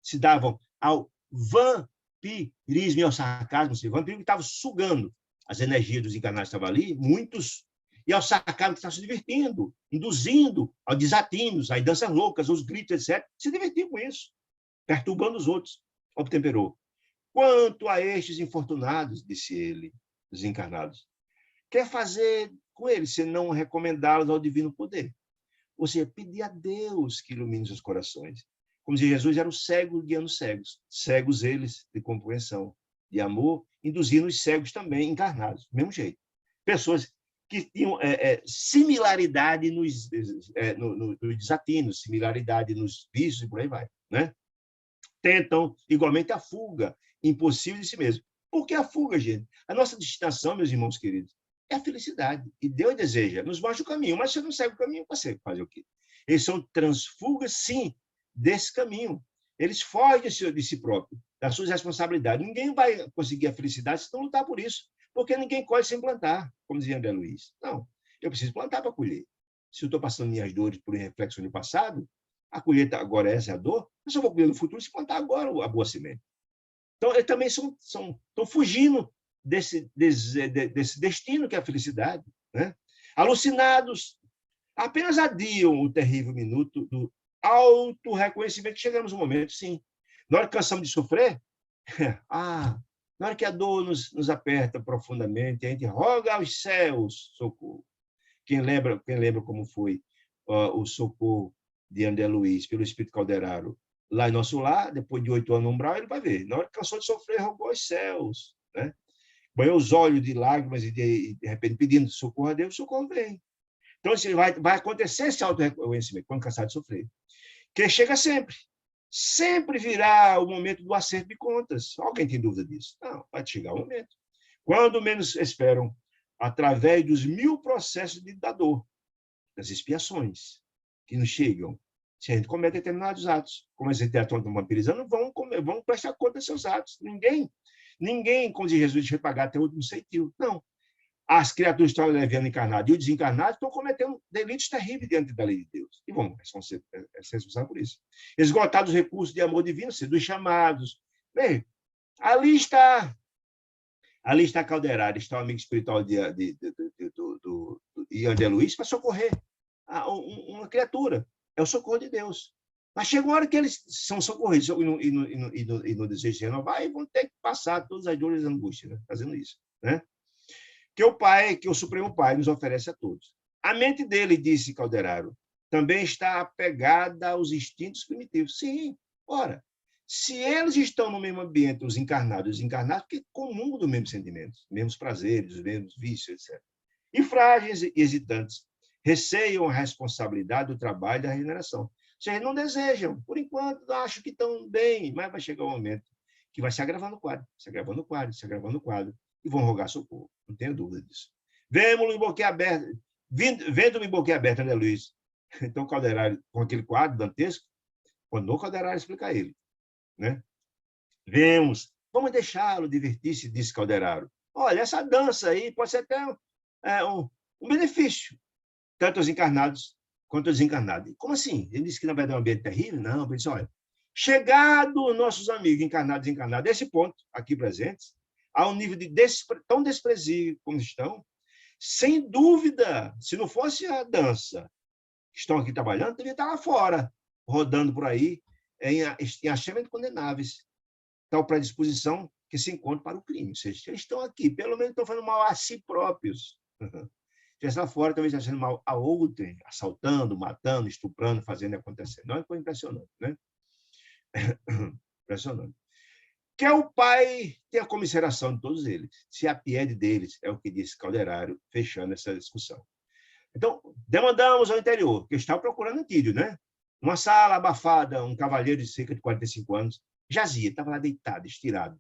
se davam ao vampirismo e ao sarcasmo, o vampirismo que estava sugando as energias dos encarnados que estavam ali, muitos, e ao sarcasmo que estavam se divertindo, induzindo aos desatinos, às danças loucas, aos gritos, etc., se divertiam com isso, perturbando os outros, obtemperou. Quanto a estes infortunados, disse ele, os encarnados, quer fazer com eles, se não recomendá-los ao divino poder? Ou seja, pedir a Deus que ilumine seus corações. Como dizia Jesus, eram cegos guiando cegos. Cegos eles de compreensão, de amor, induzindo os cegos também encarnados, do mesmo jeito. Pessoas que tinham similaridade nos desatinos, similaridade nos vícios e por aí vai. Né? Tentam, igualmente, a fuga impossível de si mesmo. Por que a fuga, gente? A nossa destinação, meus irmãos queridos, é a felicidade. E Deus deseja, nos mostra o caminho, mas se você não segue o caminho, você fazer o quê? Eles são transfugas, sim, desse caminho. Eles fogem de si próprio, das suas responsabilidades. Ninguém vai conseguir a felicidade se não lutar por isso, porque ninguém colhe sem plantar, como dizia André Luiz. Não, eu preciso plantar para colher. Se eu estou passando minhas dores por reflexão do passado, a colheita agora é essa dor, eu só vou colher no futuro se plantar agora a boa semente. Então, eles também estão fugindo desse destino que é a felicidade. Né? Alucinados, apenas adiam o terrível minuto do auto-reconhecimento. Chegamos no momento, sim. Na hora que cansamos de sofrer, na hora que a dor nos aperta profundamente, a gente roga aos céus socorro. Quem lembra como foi o socorro de André Luiz pelo Espírito Calderaro lá em nosso lar, depois de 8 anos no umbral, ele vai ver. Na hora que cansou de sofrer, rogou aos céus, né? Banhou os olhos de lágrimas e, de repente, pedindo socorro a Deus, o socorro vem. Então, assim, vai acontecer esse auto-reconhecimento, quando cansar de sofrer. Que chega sempre. Sempre virá o momento do acerto de contas. Alguém tem dúvida disso? Não, vai chegar o momento. Quando menos esperam, através dos 1000 processos da dor, das expiações que nos chegam, se a gente comete determinados atos, como esse teatro vampirizando, vão prestar conta dos seus atos. Ninguém, como diz Jesus, vai pagar até o último centavo. Não. As criaturas estão leviando encarnado e os desencarnados estão cometendo delitos terríveis diante da lei de Deus. E vão ser responsáveis por isso. Esgotados os recursos de amor divino, sendo chamados. Bem, ali está Calderaro, está o amigo espiritual de André Luiz para socorrer uma criatura. É o socorro de Deus. Mas chega uma hora que eles são socorridos e no desejo de renovar, e vão ter que passar todas as dores e angústias, né? Fazendo isso, né? Que o Supremo Pai nos oferece a todos. A mente dele, disse Calderaro, também está apegada aos instintos primitivos. Sim, ora, se eles estão no mesmo ambiente, os encarnados e os desencarnados, porque comungam dos mesmos sentimentos, mesmos prazeres, os mesmos vícios, etc. E frágeis e hesitantes, receiam a responsabilidade do trabalho e da regeneração. Vocês não desejam, por enquanto, acham que estão bem, mas vai chegar um momento que vai se agravando o quadro, se agravando o quadro, se agravando o quadro, e vão rogar socorro, não tenho dúvida disso. Vendo-me boquiaberto, André Luiz. Então, Calderaro, com aquele quadro dantesco, mandou Calderaro explicar ele, né? Vamos deixá-lo divertir-se, disse Calderaro. Olha, essa dança aí pode ser até um benefício, tanto aos encarnados quanto aos desencarnados. Como assim? Ele disse que, na verdade, é um ambiente terrível? Não, ele disse, olha, chegado nossos amigos encarnados e desencarnados, esse ponto aqui presentes, a um nível tão desprezível como estão, sem dúvida, se não fosse a dança, que estão aqui trabalhando, devia estar lá fora, rodando por aí, em achamento condenáveis, tal predisposição que se encontra para o crime. Ou seja, eles estão aqui, pelo menos estão fazendo mal a si próprios. Se lá fora, talvez estão fazendo mal a outrem, assaltando, matando, estuprando, fazendo acontecer. Não é coisa impressionante, né? Impressionante. Que o Pai tenha comiseração de todos eles, se apiede deles, é o que disse Calderaro, fechando essa discussão. Então, demandamos ao interior, que estava procurando Antídio, né? Uma sala abafada, um cavalheiro de cerca de 45 anos, jazia, estava lá deitado, estirado.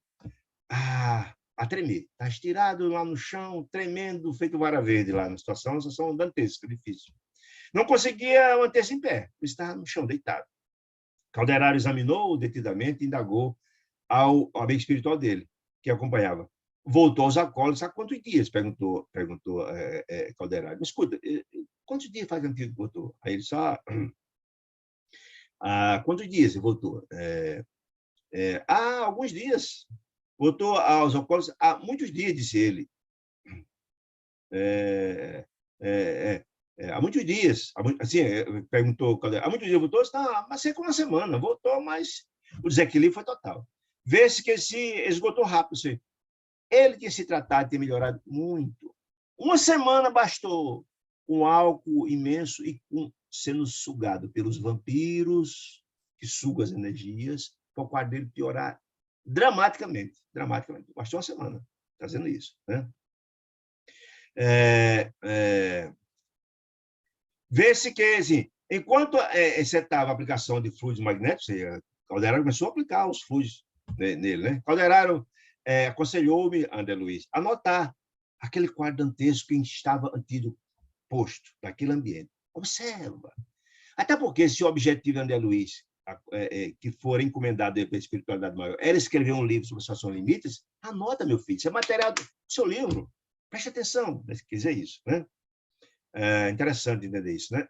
A tremer. Está estirado lá no chão, tremendo, feito vara verde lá na situação dantesca, difícil. Não conseguia manter-se em pé, estava no chão, deitado. Calderaro examinou detidamente e indagou ao amigo espiritual dele, que acompanhava. Voltou aos acólitos há quantos dias? Perguntou Calderaro. Mas escuta, quantos dias faz Antídio que voltou? Aí ele só... quantos dias ele voltou? Alguns dias. Voltou aos acólitos há muitos dias, disse ele. Há muitos dias. Assim, perguntou Calderaro. Há muitos dias voltou? Não, mas cerca de uma semana. Voltou, mas o desequilíbrio foi total. Vê-se que ele se esgotou rápido. Assim. Ele tinha se tratado de ter melhorado muito. Uma semana bastou, com álcool imenso e sendo sugado pelos vampiros, que sugam as energias, para o quadro dele piorar dramaticamente. Bastou uma semana fazendo isso. Né? Vê-se que, assim, enquanto excetava a aplicação de fluidos magnéticos, Calderaro começou a aplicar os fluidos nele, né? Calderaro aconselhou-me, André Luiz, a notar aquele quadro dantesco que estava Antídio posto naquele ambiente. Observa. Até porque, se o objetivo de André Luiz, que for encomendado pela espiritualidade maior, era escrever um livro sobre situações limites, anota, meu filho, isso é material do seu livro. Preste atenção, se quiser isso, né? É interessante entender isso, né?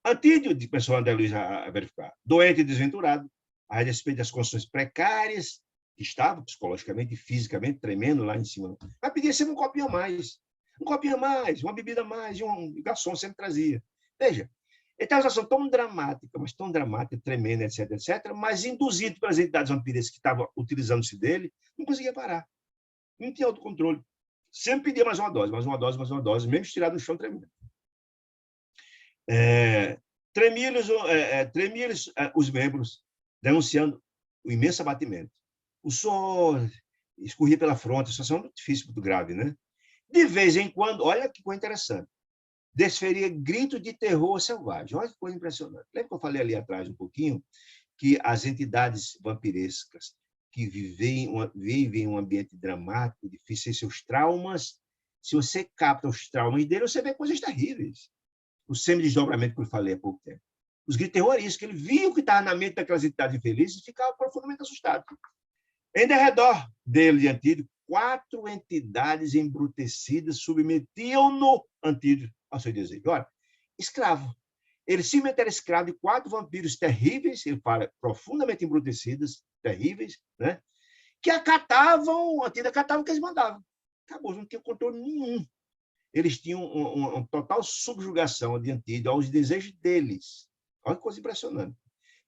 Antídio, começou André Luiz a verificar, doente e desventurado, a respeito das condições precárias que estava psicologicamente e fisicamente tremendo lá em cima. Mas pedia sempre um copinho a mais. Um copinho a mais, uma bebida a mais, e um garçom sempre trazia. Veja, ele tem uma situação tão dramática, mas tão dramática, tremenda, etc., etc., mas induzido pelas entidades vampirescas que estavam utilizando-se dele, não conseguia parar. Não tinha autocontrole. Sempre pedia mais uma dose, mais uma dose, mais uma dose, mesmo estirado no chão, tremendo. Tremiam-lhes os membros, denunciando o imenso abatimento. O suor escorria pela fronte, a situação muito difícil, muito grave, né? De vez em quando, olha que coisa interessante, desferia gritos de terror selvagem. Olha que coisa impressionante. Lembra que eu falei ali atrás um pouquinho que as entidades vampirescas que vivem em um ambiente dramático, difícil, seus traumas, se você capta os traumas dele, você vê coisas terríveis. O semi-desdobramento que eu falei há pouco tempo. Os gritos terroristas, que ele via o que estava na mente daquelas entidades infelizes e ficava profundamente assustado. Em derredor dele, de Antídio, 4 entidades embrutecidas submetiam-no, Antídio, ao seu desejo. Olha, escravo. Ele simplesmente era escravo de 4 vampiros terríveis, ele fala, profundamente embrutecidas, terríveis, né? Que Antídio acatava o que eles mandavam. Acabou, não tinha controle nenhum. Eles tinham uma total subjugação de Antídio aos desejos deles. Olha que coisa impressionante.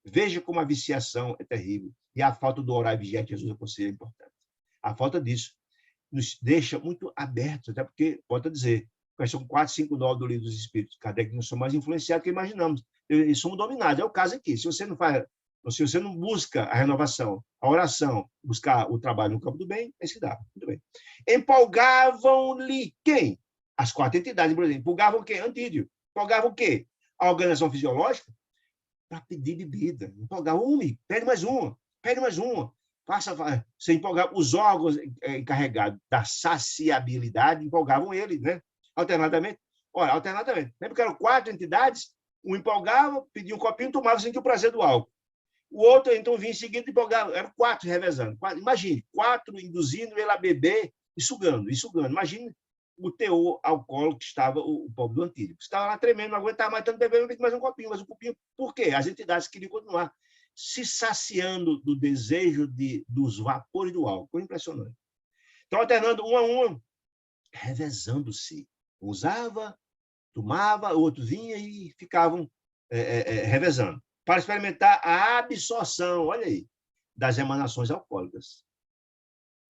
Veja como a viciação é terrível. E a falta do orar e vigiar que Jesus aconselha é importante. A falta disso nos deixa muito abertos, até porque, volto a dizer, são 4, 5, 9 do Livro dos Espíritos. Kardec não são mais influenciados do que imaginamos. Eles somos dominados. É o caso aqui. Se você não busca a renovação, a oração, buscar o trabalho no campo do bem, é isso que dá. Muito bem. Empolgavam-lhe quem? As 4 entidades, por exemplo. Empolgavam o quê? Antídio. Empolgavam o quê? A organização fisiológica para pedir bebida. Empolgavam, pede mais uma, pede mais uma. Você empolgava os órgãos encarregados da saciabilidade, empolgavam ele, né? Alternadamente. Olha, alternadamente. Lembra que eram 4 entidades? Um empolgava, pedia um copinho, tomava, sentia o prazer do álcool. O outro, então, vinha em seguida e empolgava. Eram 4 revezando. Imagine, 4 induzindo ele a beber e sugando, e sugando. Imagine o teor alcoólico que estava o pobre do Antídio. Estava lá tremendo, não aguentava mais tanto beber, mais um copinho, mais um copinho. Por quê? As entidades queriam continuar se saciando do desejo dos vapores do álcool. Impressionante. Então, alternando um a um, revezando-se. Usava, tomava, o outro vinha e ficavam revezando. Para experimentar a absorção, olha aí, das emanações alcoólicas,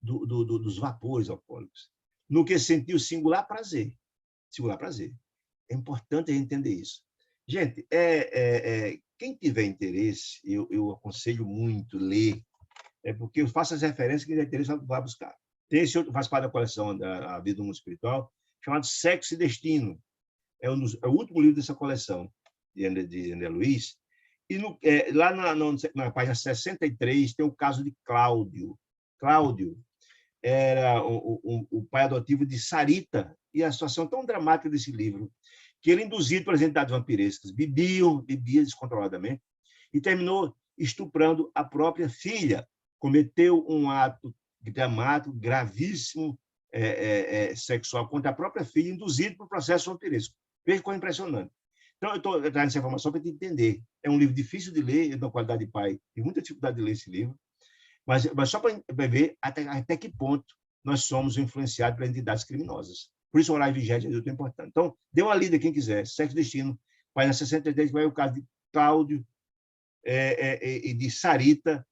dos vapores alcoólicos, no que sentiu singular prazer. Singular prazer. É importante a gente entender isso. Gente, quem tiver interesse, eu aconselho muito ler, porque eu faço as referências, quem tiver interesse vai buscar. Tem esse outro, faz parte da coleção da Vida do Mundo Espiritual, chamado Sexo e Destino. É o último livro dessa coleção, de André Luiz. E lá na página 63 tem o caso de Cláudio. Cláudio era o pai adotivo de Sarita, e a situação tão dramática desse livro, que ele, induzido pelas entidades vampirescas, bebia descontroladamente, e terminou estuprando a própria filha. Cometeu um ato dramático, gravíssimo, sexual contra a própria filha, induzido por processo vampiresco. Veja como é impressionante. Então, eu estou trazendo essa informação para te entender. É um livro difícil de ler, eu, na qualidade de pai, tenho muita dificuldade de ler esse livro, mas só para ver até que ponto nós somos influenciados por entidades criminosas. Por isso, orar e vigiar é muito importante. Então, dê uma lida quem quiser. Sexo e Destino, página 63, vai o caso de Cláudio e de Sarita,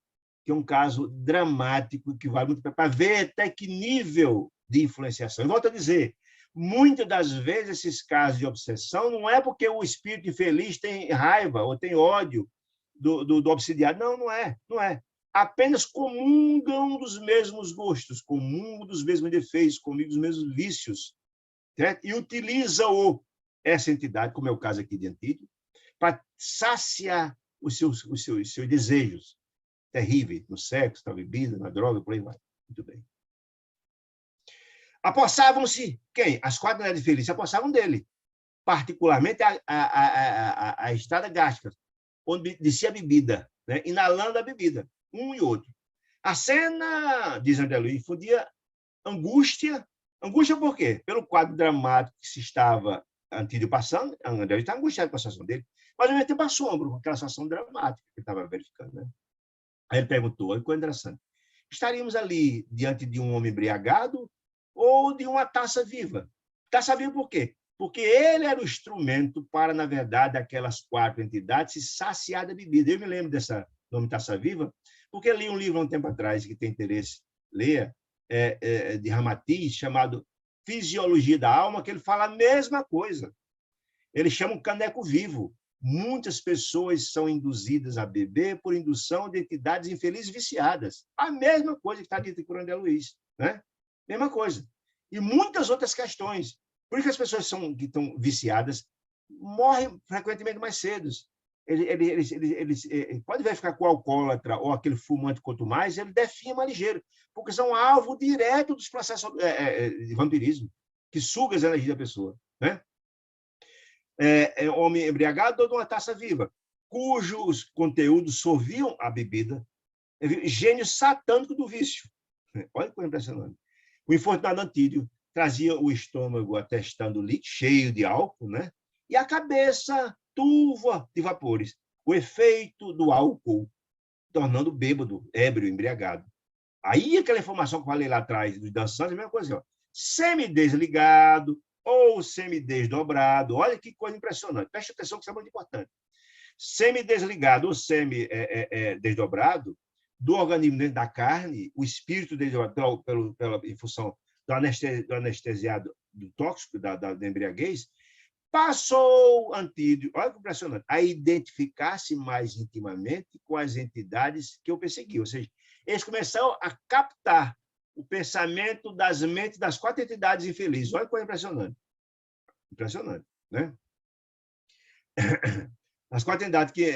que é um caso dramático, que vale muito para ver até que nível de influenciação. Eu volto a dizer, muitas das vezes esses casos de obsessão não é porque o espírito infeliz tem raiva ou tem ódio do obsidiado. Não, não é. Não é. Apenas comungam dos mesmos gostos, comungam dos mesmos defeitos, comungam dos mesmos vícios, certo? E utilizam essa entidade, como é o caso aqui de Antídio, para saciar os seus desejos terríveis, no sexo, na bebida, na droga, por aí vai. Muito bem. Apossavam-se quem? As 4 mulheres felizes se apossavam dele, particularmente a estrada gástrica, onde descia a bebida, né? Inalando a bebida, um e outro. A cena, diz André Luiz, infundia angústia. Angústia por quê? Pelo quadro dramático que se estava Antídio passando, André Luiz estava angustiado com a situação dele, mas ao mesmo tempo assombro com aquela situação dramática que ele estava verificando, né? Aí ele perguntou, olha que coisa interessante, estaríamos ali diante de um homem embriagado ou de uma taça viva? Taça viva por quê? Porque ele era o instrumento para, na verdade, aquelas 4 entidades se saciar da bebida. Eu me lembro dessa nome Taça Viva, porque eu li um livro há um tempo atrás, que tem interesse, leia, de Ramatiz, chamado Fisiologia da Alma, que ele fala a mesma coisa. Ele chama um caneco vivo. Muitas pessoas são induzidas a beber por indução de entidades infelizes viciadas. A mesma coisa que está dito em André Luiz, né? Mesma coisa. E muitas outras questões. Por isso que as pessoas que estão viciadas morrem frequentemente mais cedo. Eles pode ficar com o alcoólatra ou aquele fumante quanto mais, ele definha mais ligeiro, porque são alvo direto dos processos de vampirismo, que suga as energias da pessoa, né? Homem embriagado ou de uma taça viva, cujos conteúdos sorviam a bebida, gênio satânico do vício. Olha que coisa impressionante. O infortunado Antídio trazia o estômago atestando líquido, cheio de álcool, né? E a cabeça turva de vapores. O efeito do álcool tornando bêbado, ébrio, embriagado. Aí aquela informação que eu falei lá atrás dos dançantes, a mesma coisa, ó. Semidesligado ou semidesdobrado. Olha que coisa impressionante. Preste atenção que isso é muito importante. Semidesligado ou semidesdobrado do organismo dentro da carne, o espírito desdobrado em função do anestesiado do tóxico, da embriaguez, passou Antídio, olha que impressionante, a identificar-se mais intimamente com as entidades que o perseguiam. Ou seja, eles começaram a captar o pensamento das mentes das 4 entidades infelizes. Olha que coisa impressionante. Impressionante, né? As 4 entidades que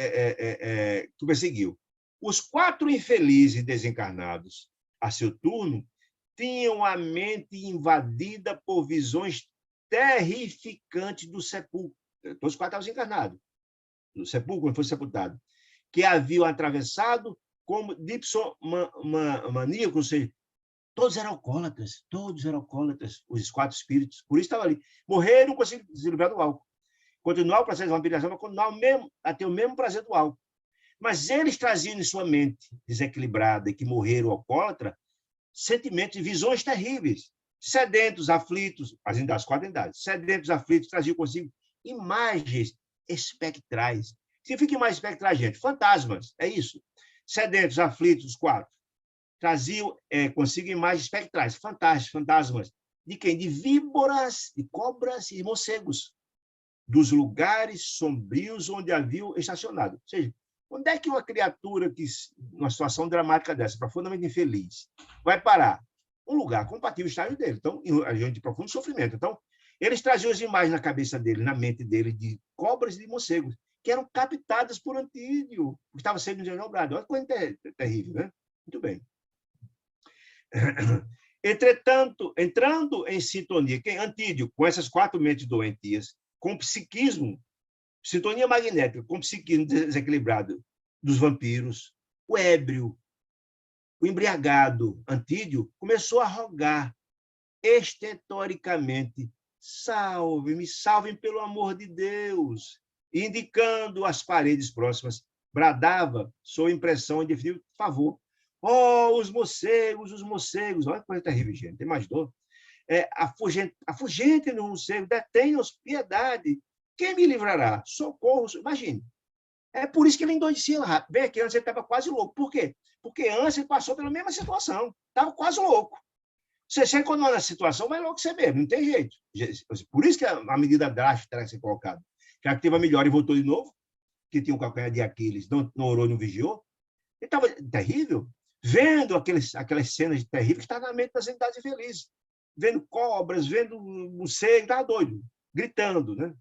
o perseguiu. Os 4 infelizes desencarnados, a seu turno, tinham a mente invadida por visões terrificantes do sepulcro. Todos os 4 estavam encarnados. Do sepulcro, quando foi sepultado. Que haviam atravessado como dipsomaníacos, ou seja, todos eram alcoólatras, os 4 espíritos. Por isso estavam ali. Morreram, não conseguiram se livrar do álcool. Continuar o processo de vampirização, mas continuar a ter o mesmo prazer do álcool. Mas eles traziam em sua mente desequilibrada e que morreram alcoólatra, sentimentos e visões terríveis. Sedentos, aflitos, as 4 entidades, sedentos, aflitos, traziam consigo imagens espectrais. Significa imagens espectrais, gente? Fantasmas, é isso. Sedentos, aflitos, os 4. Traziam consigo imagens espectrais, fantasmas. De quem? De víboras, de cobras e morcegos. Dos lugares sombrios onde haviam estacionado. Ou seja, onde é que uma criatura, numa situação dramática dessa, profundamente infeliz, vai parar? Um lugar compatível ao estágio dele. Então, em região de profundo sofrimento. Então, eles traziam as imagens na cabeça dele, na mente dele, de cobras e de morcegos, que eram captadas por Antídio, que estava sendo desdobrado. Olha que coisa terrível, né? Muito bem. Entretanto, entrando em sintonia, Antídio, com essas 4 mentes doentias, com o psiquismo, sintonia magnética, com o psiquismo desequilibrado dos vampiros, o ébrio, o embriagado Antídio começou a rogar estetoricamente: salve-me, salvem pelo amor de Deus, e indicando as paredes próximas, bradava, sob impressão de definitivo favor: oh, os morcegos, olha que coisa terrível, gente, tem mais dor. Afugentem no morcego, detenham-os, piedade, quem me livrará? Socorro, imagine. É por isso que ele endoidecia rápido. Bem, aqui antes ele estava quase louco. Por quê? Porque antes ele passou pela mesma situação. Estava quase louco. Você quando nessa situação, vai louco você mesmo, não tem jeito. Por isso que a medida drástica terá que ser colocada. Já que teve a melhora e voltou de novo, que tinha um calcanhar de Aquiles, não orou e não vigiou, ele estava terrível, vendo aquelas cenas terríveis que estavam na mente das entidades infelizes. Vendo cobras, vendo morcego, estava doido, gritando, né?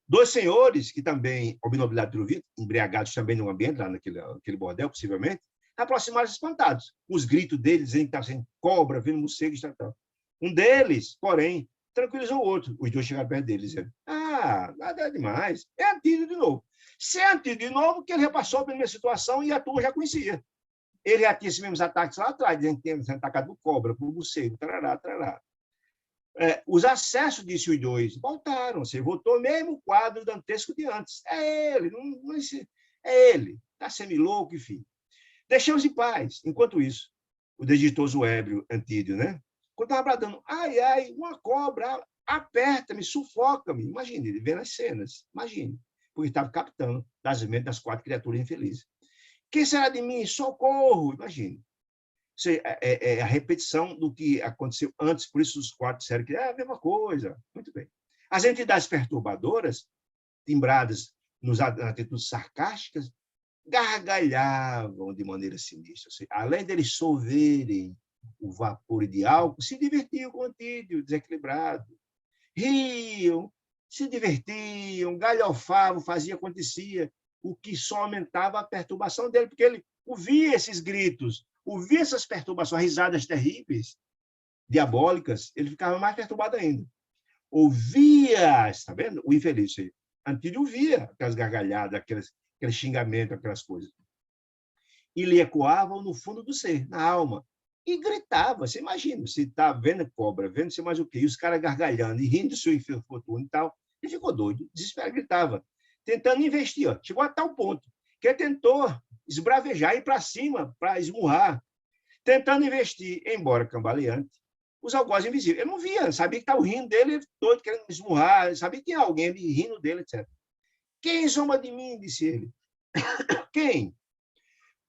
2 senhores, que também, obnubilados pelo vidro, embriagados também no ambiente, lá naquele bordel, possivelmente, aproximaram-se espantados. Os gritos deles, dizendo que estava sendo cobra, vendo morcego e tal. Um deles, porém, tranquilizou o outro. Os 2 chegaram perto dele, dizendo: nada é demais, é Antídio de novo. Se é Antídio de novo, que ele já passou pela minha situação e a turma já conhecia. Ele já tinha esses mesmos ataques lá atrás, dizendo que tinha sido atacado por cobra, por morcego, tarará. Os acessos, disse os 2, voltaram. Você voltou o mesmo quadro dantesco de antes. É ele, é ele. Está semi-louco, enfim. Deixamos em paz. Enquanto isso, o desditoso ébrio Antídio, né, quando estava bradando, ai, ai, uma cobra, aperta-me, sufoca-me. Imagine, ele vendo as cenas, imagine, porque estava captando das mentes das 4 criaturas infelizes. Quem será de mim? Socorro! Imagine. É a repetição do que aconteceu antes, por isso os 4 disseram que é a mesma coisa. Muito bem. As entidades perturbadoras, timbradas nas atitudes sarcásticas, gargalhavam de maneira sinistra. Além deles solverem o vapor de álcool, se divertiam com o Antídio, desequilibrado. Riam, se divertiam, galhofavam, fazia, acontecia, o que só aumentava a perturbação dele, porque ele ouvia esses gritos, ouvia essas perturbações, risadas terríveis, diabólicas, ele ficava mais perturbado ainda. Ouvia, está vendo? O infeliz, Antídio ouvia aquelas gargalhadas, aqueles xingamentos, aquelas coisas. E lhe ecoavam no fundo do ser, na alma. E gritava, você imagina, se está vendo cobra, vendo se mais o quê, e os caras gargalhando e rindo do seu infortúnio e tal, ele ficou doido, desesperado, gritava, tentando investir, ó. Chegou a tal ponto que ele tentou esbravejar, ir para cima, para esmurrar, tentando investir, embora cambaleante, os algozes invisíveis. Ele não via, sabia que estava rindo dele, doido, querendo esmurrar, sabia que tinha alguém ali rindo dele, etc. Quem zomba de mim? Disse ele. Quem?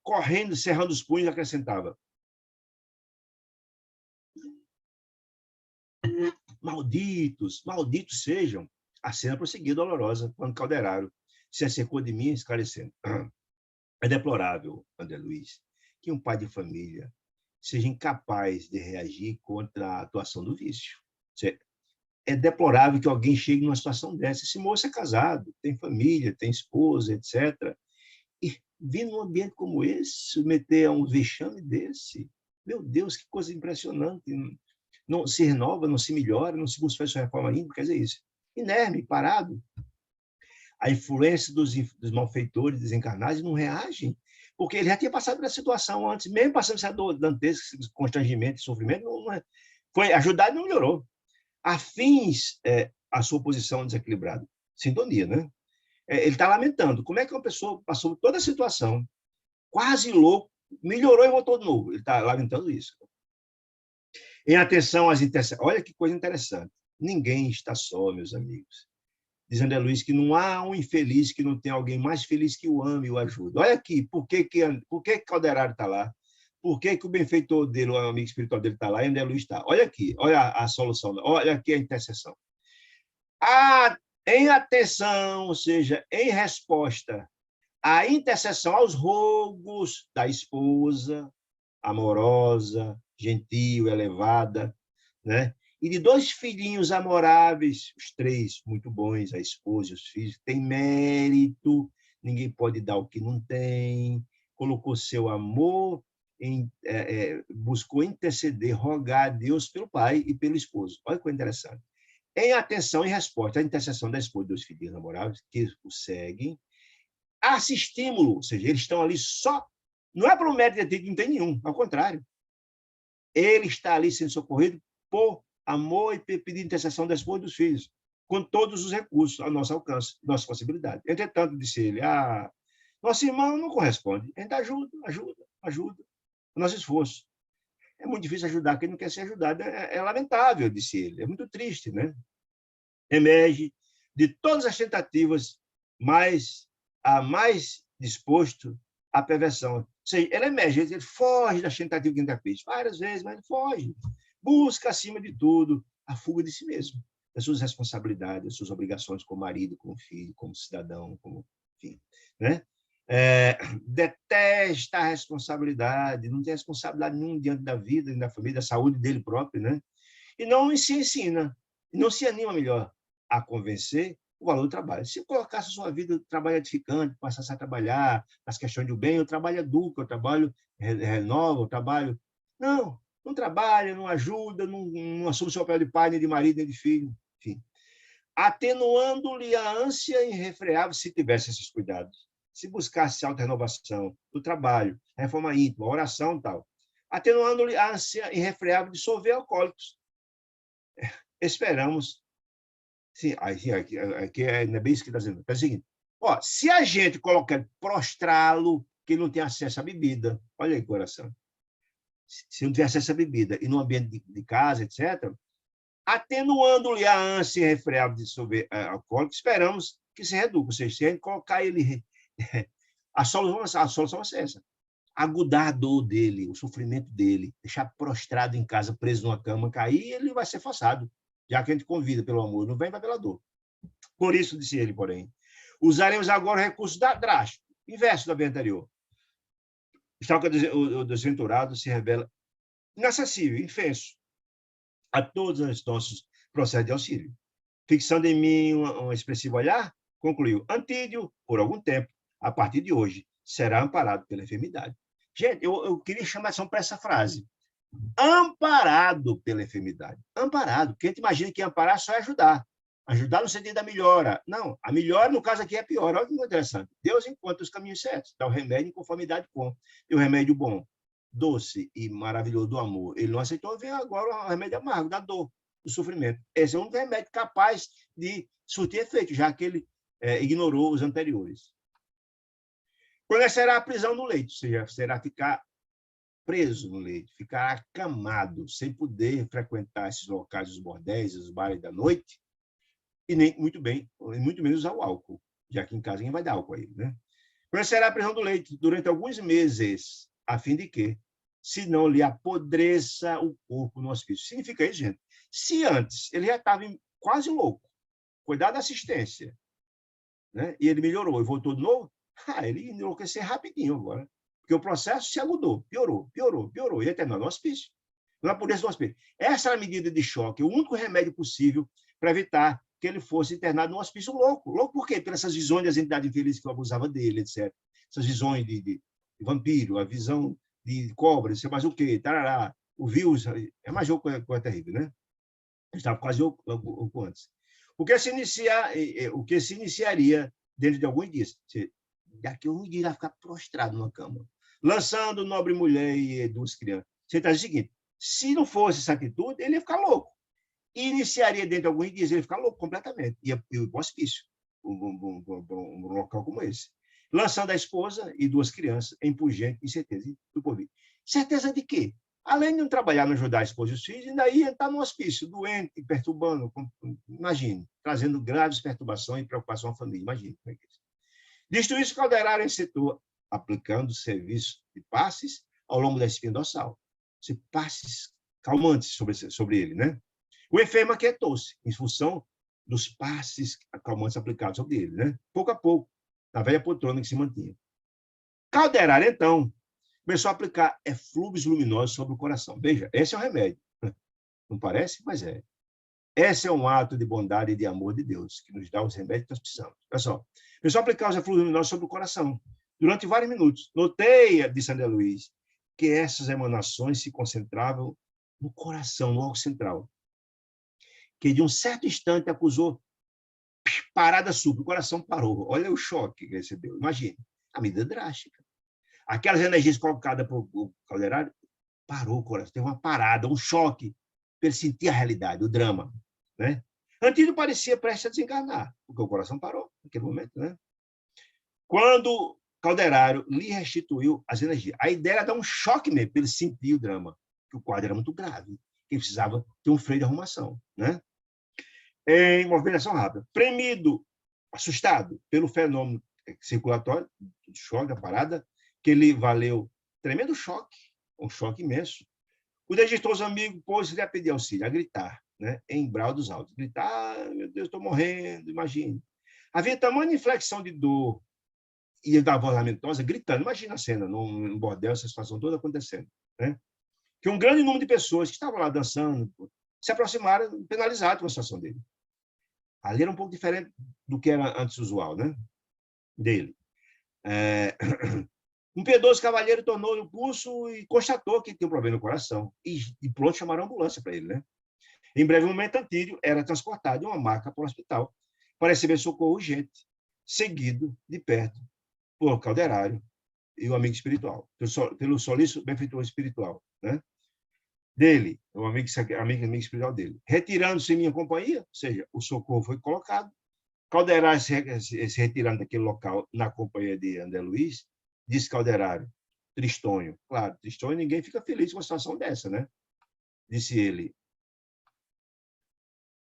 Correndo, cerrando os punhos, acrescentava. Malditos, malditos sejam. A cena prosseguiu dolorosa, quando Calderaro se acercou de mim, esclarecendo. É deplorável, André Luiz, que um pai de família seja incapaz de reagir contra a atuação do vício. É deplorável que alguém chegue numa situação dessa. Esse moço é casado, tem família, tem esposa, etc. E vir num ambiente como esse, submeter a um vexame desse, meu Deus, que coisa impressionante. Não se renova, não se melhora, não se busca sua reforma íntima, quer dizer isso. Inerme, parado. A influência dos malfeitores desencarnados não reagem, porque ele já tinha passado pela situação antes, mesmo passando essa dor dantesca, constrangimento e sofrimento, foi ajudado e não melhorou. Afins à sua posição desequilibrada. Sintonia, né? Ele está lamentando. Como é que uma pessoa passou toda a situação, quase louco, melhorou e voltou de novo? Ele está lamentando isso. Em atenção às interseções. Olha que coisa interessante. Ninguém está só, meus amigos. Diz André Luiz que não há um infeliz que não tenha alguém mais feliz que o ame e o ajude. Olha aqui, por que Calderaro está lá? Por que o benfeitor dele, o amigo espiritual dele está lá e André Luiz está? Olha aqui, olha a solução, olha aqui a intercessão. Em atenção, ou seja, em resposta à intercessão aos rogos da esposa, amorosa, gentil, elevada, né? E de 2 filhinhos amoráveis, os 3 muito bons, a esposa e os filhos, tem mérito, ninguém pode dar o que não tem, colocou seu amor, buscou interceder, rogar a Deus pelo pai e pelo esposo. Olha que coisa interessante. Em atenção e resposta à intercessão da esposa e dos filhos namorados, que o seguem, há-se estímulo, ou seja, eles estão ali só, não é para o mérito de não tem nenhum, ao contrário. Ele está ali sendo socorrido por amor e pedido intercessão da esposa e dos filhos, com todos os recursos ao nosso alcance, nossa possibilidade. Entretanto, disse ele, nosso irmão não corresponde. A gente ajuda o nosso esforço. É muito difícil ajudar quem não quer ser ajudado. É lamentável, disse ele. É muito triste, né? Emerge de todas as tentativas, mas a mais disposto à perversão. Ou seja, ele emerge, ele foge das tentativas que a gente fez várias vezes, mas ele foge. Busca, acima de tudo, a fuga de si mesmo, das suas responsabilidades, das suas obrigações como marido, como filho, como cidadão, como enfim, né? Detesta a responsabilidade, não tem responsabilidade nenhuma diante da vida, da família, da saúde dele próprio, né? E não se ensina, não se anima melhor a convencer o valor do trabalho. Se colocasse a sua vida, o trabalho edificante, passasse a trabalhar nas questões do bem, o trabalho educa, o trabalho renova, o trabalho... Não trabalha, não ajuda, não assume o seu papel de pai, nem de marido, nem de filho, enfim. Atenuando-lhe a ânsia irrefreável, se tivesse esses cuidados, se buscasse auto-renovação do trabalho, reforma íntima, oração e tal, atenuando-lhe a ânsia irrefreável de solver alcoólicos. Esperamos. Sim, aqui é bem isso que está dizendo. É o seguinte, se a gente colocar, prostrá-lo, que não tem acesso à bebida, olha aí, coração. se não tivesse essa bebida, e no ambiente de casa, etc., atenuando-lhe a ânsia irrefreável de sorver alcoólico, esperamos que se reduza. Ou seja, se a gente colocar ele... A solução vai ser essa. Agudar a dor dele, o sofrimento dele, deixar prostrado em casa, preso numa cama, cair, ele vai ser forçado, já que a gente convida pelo amor, não vem, vai pela dor. Por isso, disse ele, porém, usaremos agora o recurso drástico, inverso da vez anterior. Está que o desventurado se revela inacessível, infenso a todos os nossos processos de auxílio. Fixando em mim um expressivo olhar, concluiu, Antídio, por algum tempo, a partir de hoje, será amparado pela enfermidade. Gente, eu queria chamar atenção para essa frase. Amparado pela enfermidade. Amparado, porque a gente imagina que amparar só é ajudar. Ajudar no sentido da melhora. Não, a melhora, no caso aqui, é pior. Olha que interessante. Deus encontra os caminhos certos, dá o remédio em conformidade com. E o remédio bom, doce e maravilhoso do amor, ele não aceitou, vem agora o remédio amargo, da dor, do sofrimento. Esse é um remédio capaz de surtir efeito, já que ele ignorou os anteriores. Conhecerá a prisão no leito, ou seja, será ficar preso no leito, ficar acamado, sem poder frequentar esses locais, os bordéis, os bares da noite, e nem muito menos usar o álcool, já que em casa ninguém vai dar álcool a ele, né? Conhecerá a prisão do leito durante alguns meses, a fim de que, se não lhe apodreça o corpo no hospício. Significa isso, gente? Se antes ele já estava quase louco, foi dada assistência, né? E ele melhorou e voltou de novo, ele enlouqueceu rapidinho agora. Porque o processo se agudou, piorou, e ele terminou no hospício. Não é por isso no hospício. Essa era a medida de choque, o único remédio possível para evitar que ele fosse internado no hospício louco. Louco por quê? Por essas visões das entidades infelizes que abusava dele, etc. Essas visões de vampiro, a visão de cobra, sei mais o quê, tarará, o vírus, é mais jogo coisa terrível, né? Estava quase pouco antes. O que se iniciaria dentro de alguns dias. Daqui a alguns dias ele vai ficar prostrado numa cama, lançando nobre mulher e duas crianças. Você está dizendo o seguinte, se não fosse essa atitude, ele ia ficar louco. E iniciaria dentro de alguns dias, ele ia ficar louco completamente. Ia para o hospício, um local como esse. Lançando a esposa e duas crianças em pungente incerteza do porvir. Certeza de quê? Além de não trabalhar, não ajudar a esposa e os filhos, ainda ia estar no hospício, doente, perturbando, imagine, trazendo graves perturbações e preocupação à família. Imagine como é que é isso. Visto isso, Calderaro encetou, aplicando serviço de passes ao longo da espinha dorsal. Passes calmantes sobre ele, né? O enfermo aquietou-se, em função dos passes calmantes aplicados sobre ele, né? Pouco a pouco, na velha poltrona que se mantinha. Calderaro, então, começou a aplicar eflúvios luminosos sobre o coração. Veja, esse é o remédio. Não parece? Mas é. Esse é um ato de bondade e de amor de Deus, que nos dá os remédios que nós precisamos. Olha só. Começou a aplicar os eflúvios luminosos sobre o coração, durante vários minutos. Notei, disse André Luiz, que essas emanações se concentravam no coração, no órgão central, que de um certo instante acusou parada súbita, o coração parou. Olha o choque que recebeu. Imagine, a medida drástica. Aquelas energias colocadas por Calderaro, parou o coração, teve uma parada, um choque, para ele sentir a realidade, o drama, né? Antídio parecia prestes a desencarnar, porque o coração parou naquele momento, né? Quando Calderaro lhe restituiu as energias. A ideia era dar um choque mesmo, para ele sentir o drama, que o quadro era muito grave, que ele precisava ter um freio de arrumação, né? Em movimentação rápida. Premido, assustado pelo fenômeno circulatório, do choque, da parada, que lhe valeu tremendo choque, um choque imenso. O desditoso amigo pôs-se a pedir auxílio, a gritar, né, em braudos altos. Gritar, meu Deus, estou morrendo, imagine. Havia tamanha inflexão de dor e da voz lamentosa, gritando. Imagina a cena, num bordel, essa situação toda acontecendo, né? Que um grande número de pessoas que estavam lá dançando se aproximaram penalizados com a situação dele. Ali era um pouco diferente do que era antes usual, né? Dele. Um piedoso cavalheiro tornou-lhe o pulso e constatou que tinha um problema no coração. E pronto, chamaram a ambulância para ele, né? Em breve momento, Antídio era transportado em uma maca para o hospital para receber socorro urgente, seguido de perto por Calderaro e o amigo espiritual, pelo solícito benfeitor espiritual, né? Dele, o amigo espiritual dele. Retirando-se em minha companhia, ou seja, o socorro foi colocado, Calderaro se retirando daquele local na companhia de André Luiz, disse Calderaro, tristonho. Claro, tristonho, ninguém fica feliz com uma situação dessa, né? Disse ele.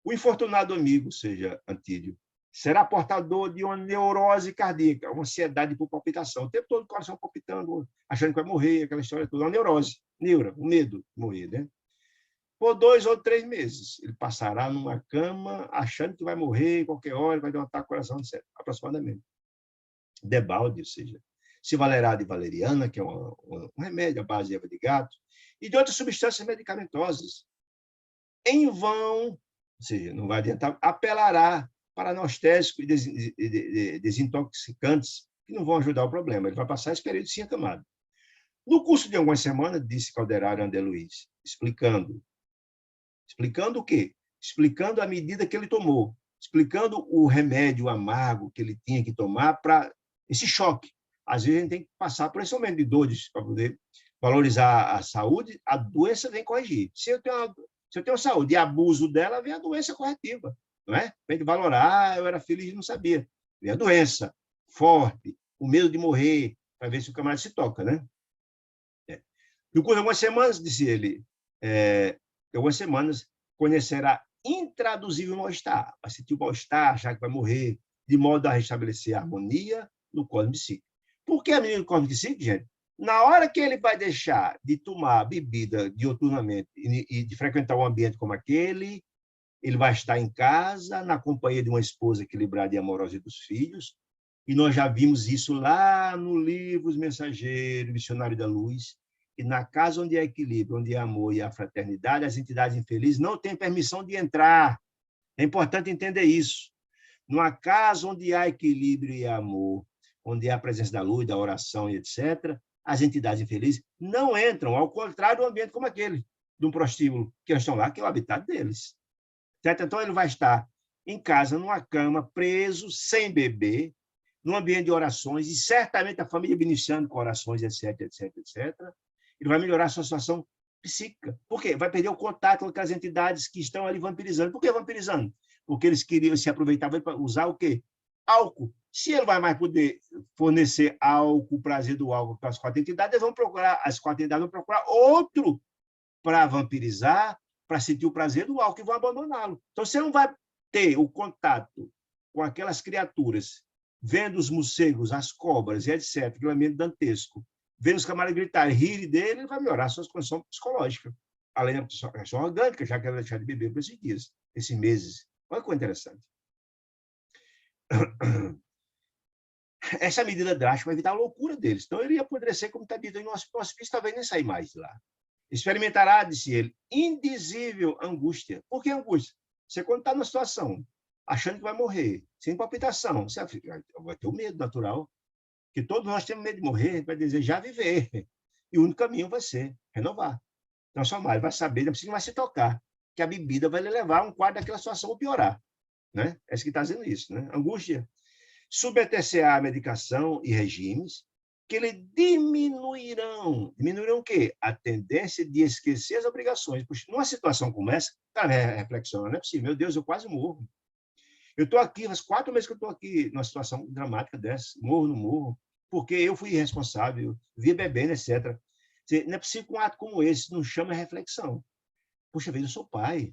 O infortunado amigo, ou seja, Antídio, será portador de uma neurose cardíaca, uma ansiedade por palpitação. O tempo todo o coração palpitando, achando que vai morrer, aquela história toda. Uma neurose, neura, o medo de morrer, né? Por 2 ou 3 meses. Ele passará numa cama achando que vai morrer qualquer hora, vai dar um ataque ao coração, etc. Aproximadamente. Debalde, ou seja, se valerá de valeriana, que é um remédio à base de erva de gato, e de outras substâncias medicamentosas. Em vão, ou seja, não vai adiantar, apelará para anestésicos e desintoxicantes que não vão ajudar o problema. Ele vai passar esse período sem acamado. No curso de algumas semanas, disse Calderaro André Luiz, explicando o quê? Explicando a medida que ele tomou, explicando o remédio amargo que ele tinha que tomar para esse choque. Às vezes a gente tem que passar por esse momento de dores para poder valorizar a saúde, a doença vem corrigir. Se eu tenho saúde e abuso dela, vem a doença corretiva, não é? Vem de valorar, eu era feliz e não sabia. Vem a doença forte, o medo de morrer, para ver se o camarada se toca, né? No curso de algumas semanas, disse ele, algumas semanas, conhecerá intraduzível mal-estar, vai sentir o mal-estar, achar que vai morrer, de modo a restabelecer a harmonia no cosmo psíquico. Por que a harmonia no cosmo psíquico, gente? Na hora que ele vai deixar de tomar bebida dioturnamente e de frequentar um ambiente como aquele, ele vai estar em casa, na companhia de uma esposa equilibrada e amorosa e dos filhos, e nós já vimos isso lá no livro Os Mensageiros, Missionário da Luz, e na casa onde há equilíbrio, onde há amor e há fraternidade, as entidades infelizes não têm permissão de entrar. É importante entender isso. Numa casa onde há equilíbrio e amor, onde há a presença da luz, da oração e etc., as entidades infelizes não entram, ao contrário de um ambiente como aquele, de um prostíbulo, que estão lá, que é o habitat deles. Certo? Então, ele vai estar em casa, numa cama, preso, sem beber, num ambiente de orações, e certamente a família beneficiando com orações, etc, etc, etc. Ele vai melhorar a sua situação psíquica. Por quê? Vai perder o contato com aquelas entidades que estão ali vampirizando. Por que vampirizando? Porque eles queriam se aproveitar para usar o quê? Álcool. Se ele vai mais poder fornecer álcool, o prazer do álcool para as 4 entidades, eles vão procurar, as 4 entidades vão procurar outro para vampirizar, para sentir o prazer do álcool e vão abandoná-lo. Então, você não vai ter o contato com aquelas criaturas, vendo os morcegos, as cobras e etc., aquele ambiente dantesco, vendo os camaradas gritarem, rirem dele, ele vai melhorar a sua condição psicológica, além da questão orgânica, já que ela vai deixar de beber por esses dias, esses meses. Olha que coisa interessante. Essa medida drástica vai evitar a loucura deles. Então, ele ia apodrecer, como está dito, em nosso hospício, talvez nem sair mais de lá. Experimentará, disse ele, indizível angústia. Por que angústia? Você, quando está numa situação, achando que vai morrer, sem palpitação, você vai ter o medo natural, que todos nós temos medo de morrer, a gente vai desejar viver. E o único caminho vai ser renovar, transformar. Ele vai saber, não precisa mais se tocar, que a bebida vai lhe levar a um quadro daquela situação ou piorar. Né? É isso que está dizendo isso. Né? Angústia. Submeter-se-á à medicação e regimes que lhe diminuirão o quê? A tendência de esquecer as obrigações. Puxa, numa situação como essa, cara, reflexão, não é possível. Meu Deus, eu quase morro. Eu estou aqui, faz 4 meses que eu estou aqui numa situação dramática dessa, morro no morro, porque eu fui irresponsável, via bebendo, etc. Não é possível que um ato como esse não chame a reflexão. Puxa vida, eu sou pai,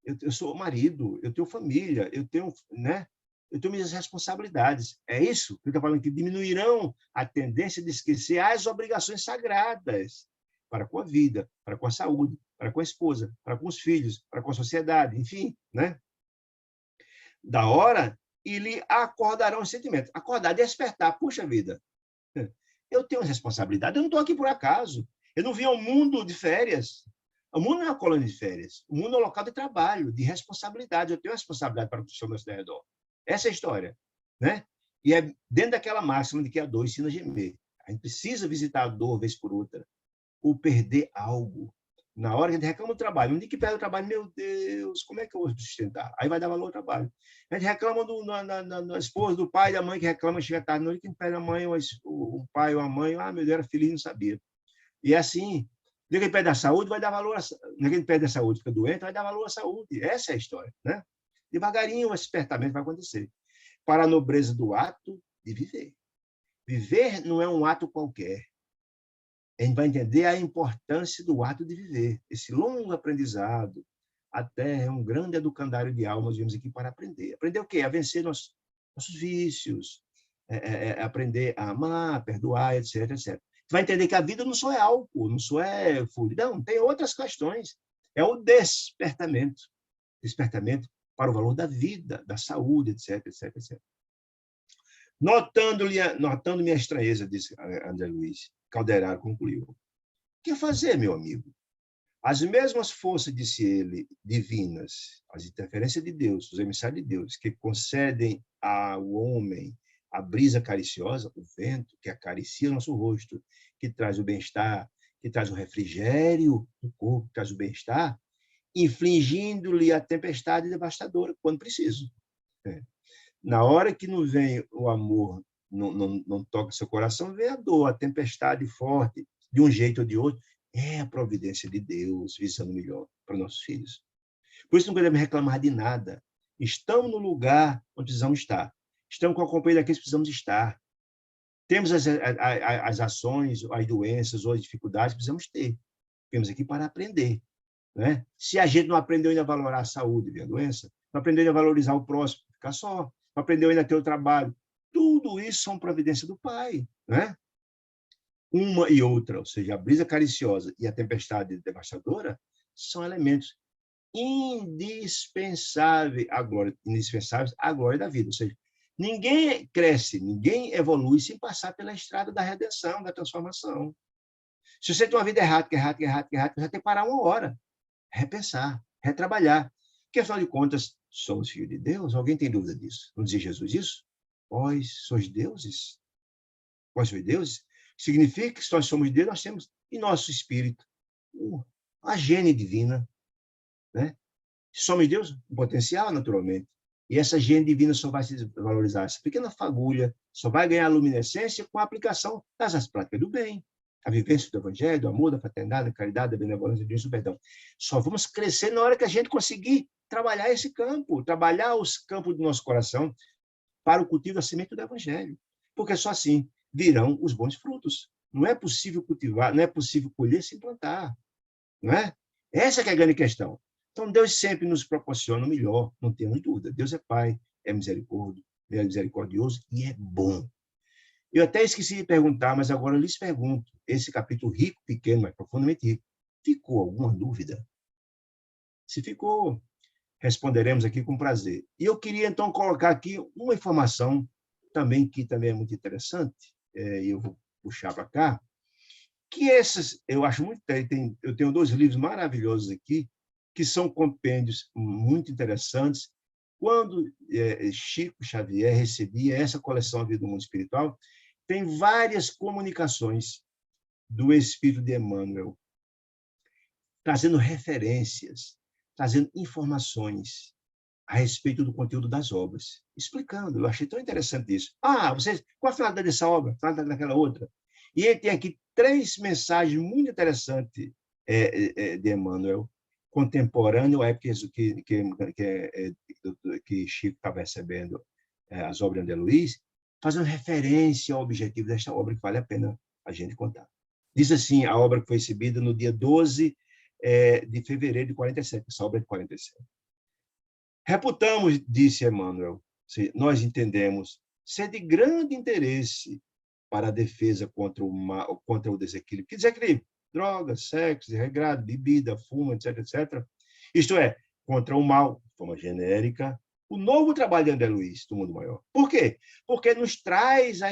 eu sou marido, eu tenho família, eu tenho, né? Eu tenho minhas responsabilidades. É isso que ele está falando, que diminuirão a tendência de esquecer as obrigações sagradas para com a vida, para com a saúde, para com a esposa, para com os filhos, para com a sociedade, enfim, né? Da hora, e lhe acordarão os sentimentos. Acordar, despertar. Puxa vida, eu tenho responsabilidade, eu não estou aqui por acaso. Eu não vim ao mundo de férias. O mundo não é uma colônia de férias. O mundo é um local de trabalho, de responsabilidade. Eu tenho responsabilidade para o seu meu redor. Essa é a história. Né? E é dentro daquela máxima de que a dor ensina a gemer. A gente precisa visitar a dor vez por outra. Ou perder algo. Na hora que a gente reclama do trabalho, no dia que perde o trabalho, meu Deus, como é que eu vou sustentar? Aí vai dar valor ao trabalho. A gente reclama da esposa, do pai, da mãe, que reclama, chega tarde, no dia que perde a mãe, o pai ou a mãe, meu Deus, era feliz, não sabia. E é assim, no dia que perde a saúde, vai dar valor, no dia que perde a saúde, fica doente, vai dar valor à saúde. Essa é a história, né? Devagarinho, esse despertamento vai acontecer. Para a nobreza do ato de viver. Viver não é um ato qualquer. a gente vai entender a importância do ato de viver. Esse longo aprendizado, a Terra é um grande educandário de almas, viemos aqui para aprender. Aprender o quê? A vencer nossos vícios, aprender a amar, a perdoar, etc, etc. Vai entender que a vida não só é álcool, não só é não, tem outras questões. É o despertamento para o valor da vida, da saúde, etc, etc, etc. Notando minha estranheza, disse André Luiz, Calderaro concluiu. O que fazer, meu amigo? As mesmas forças, disse ele, divinas, as interferências de Deus, os emissários de Deus, que concedem ao homem a brisa cariciosa, o vento que acaricia nosso rosto, que traz o bem-estar, que traz o refrigério do corpo, que traz o bem-estar, infligindo-lhe a tempestade devastadora, quando preciso. Na hora que não vem o amor, não toca seu coração, vem a dor, a tempestade forte, de um jeito ou de outro. É a providência de Deus visando o melhor para nossos filhos. Por isso não podemos reclamar de nada. Estamos no lugar onde precisamos estar. Estamos com a companhia daqueles que precisamos estar. Temos as ações, as doenças ou as dificuldades que precisamos ter. Temos aqui para aprender. Né? Se a gente não aprendeu ainda a valorar a saúde e a doença, não aprendeu ainda a valorizar o próximo, ficar só, não aprendeu ainda a ter o trabalho, tudo isso são providência do Pai. Né? Uma e outra, ou seja, a brisa cariciosa e a tempestade devastadora, são elementos indispensáveis à glória da vida. Ou seja, ninguém cresce, ninguém evolui sem passar pela estrada da redenção, da transformação. Se você tem uma vida errada, você vai ter que parar uma hora, repensar, retrabalhar. Porque, afinal de contas, somos filhos de Deus? Alguém tem dúvida disso? Não dizia Jesus isso? Vós sois deuses? Vós sois deuses? Significa que se nós somos Deus, nós temos em nosso espírito a gênese divina. Né? Se somos Deus, o potencial, naturalmente. E essa gênese divina só vai se valorizar. Essa pequena fagulha só vai ganhar luminescência com a aplicação das práticas do bem, a vivência do evangelho, do amor, da fraternidade, da caridade, da benevolência, do perdão. Só vamos crescer na hora que a gente conseguir trabalhar esse campo, trabalhar os campos do nosso coração para o cultivo da semente do evangelho. Porque só assim virão os bons frutos. Não é possível cultivar, não é possível colher sem plantar. Não é? Essa que é a grande questão. Então, Deus sempre nos proporciona o melhor, não temos dúvida. Deus é Pai, é misericordioso e é bom. Eu até esqueci de perguntar, mas agora eu lhes pergunto, esse capítulo rico, pequeno, mas profundamente rico, ficou alguma dúvida? Se ficou, responderemos aqui com prazer. E eu queria, então, colocar aqui uma informação que também é muito interessante, e eu vou puxar para cá, que essas, eu acho muito, eu tenho 2 livros maravilhosos aqui, que são compêndios muito interessantes. Quando Chico Xavier recebia essa coleção A Vida do Mundo Espiritual, tem várias comunicações do Espírito de Emmanuel, trazendo referências, trazendo informações a respeito do conteúdo das obras, explicando. Eu achei tão interessante isso. Qual a finalidade dessa obra? A finalidade daquela outra? E ele tem aqui 3 mensagens muito interessantes de Emmanuel, contemporâneo à época que Chico estava recebendo as obras de André Luiz, fazendo referência ao objetivo desta obra que vale a pena a gente contar. Diz assim, a obra que foi recebida no dia 12 de fevereiro de 47, essa obra é de 47. Reputamos, disse Emmanuel, nós entendemos, ser de grande interesse para a defesa contra o desequilíbrio. Que desequilíbrio? Drogas, sexo, desregrado, bebida, fumo, etc, etc. Isto é, contra o mal, de forma genérica, o novo trabalho de André Luiz, do Mundo Maior. Por quê? Porque nos traz a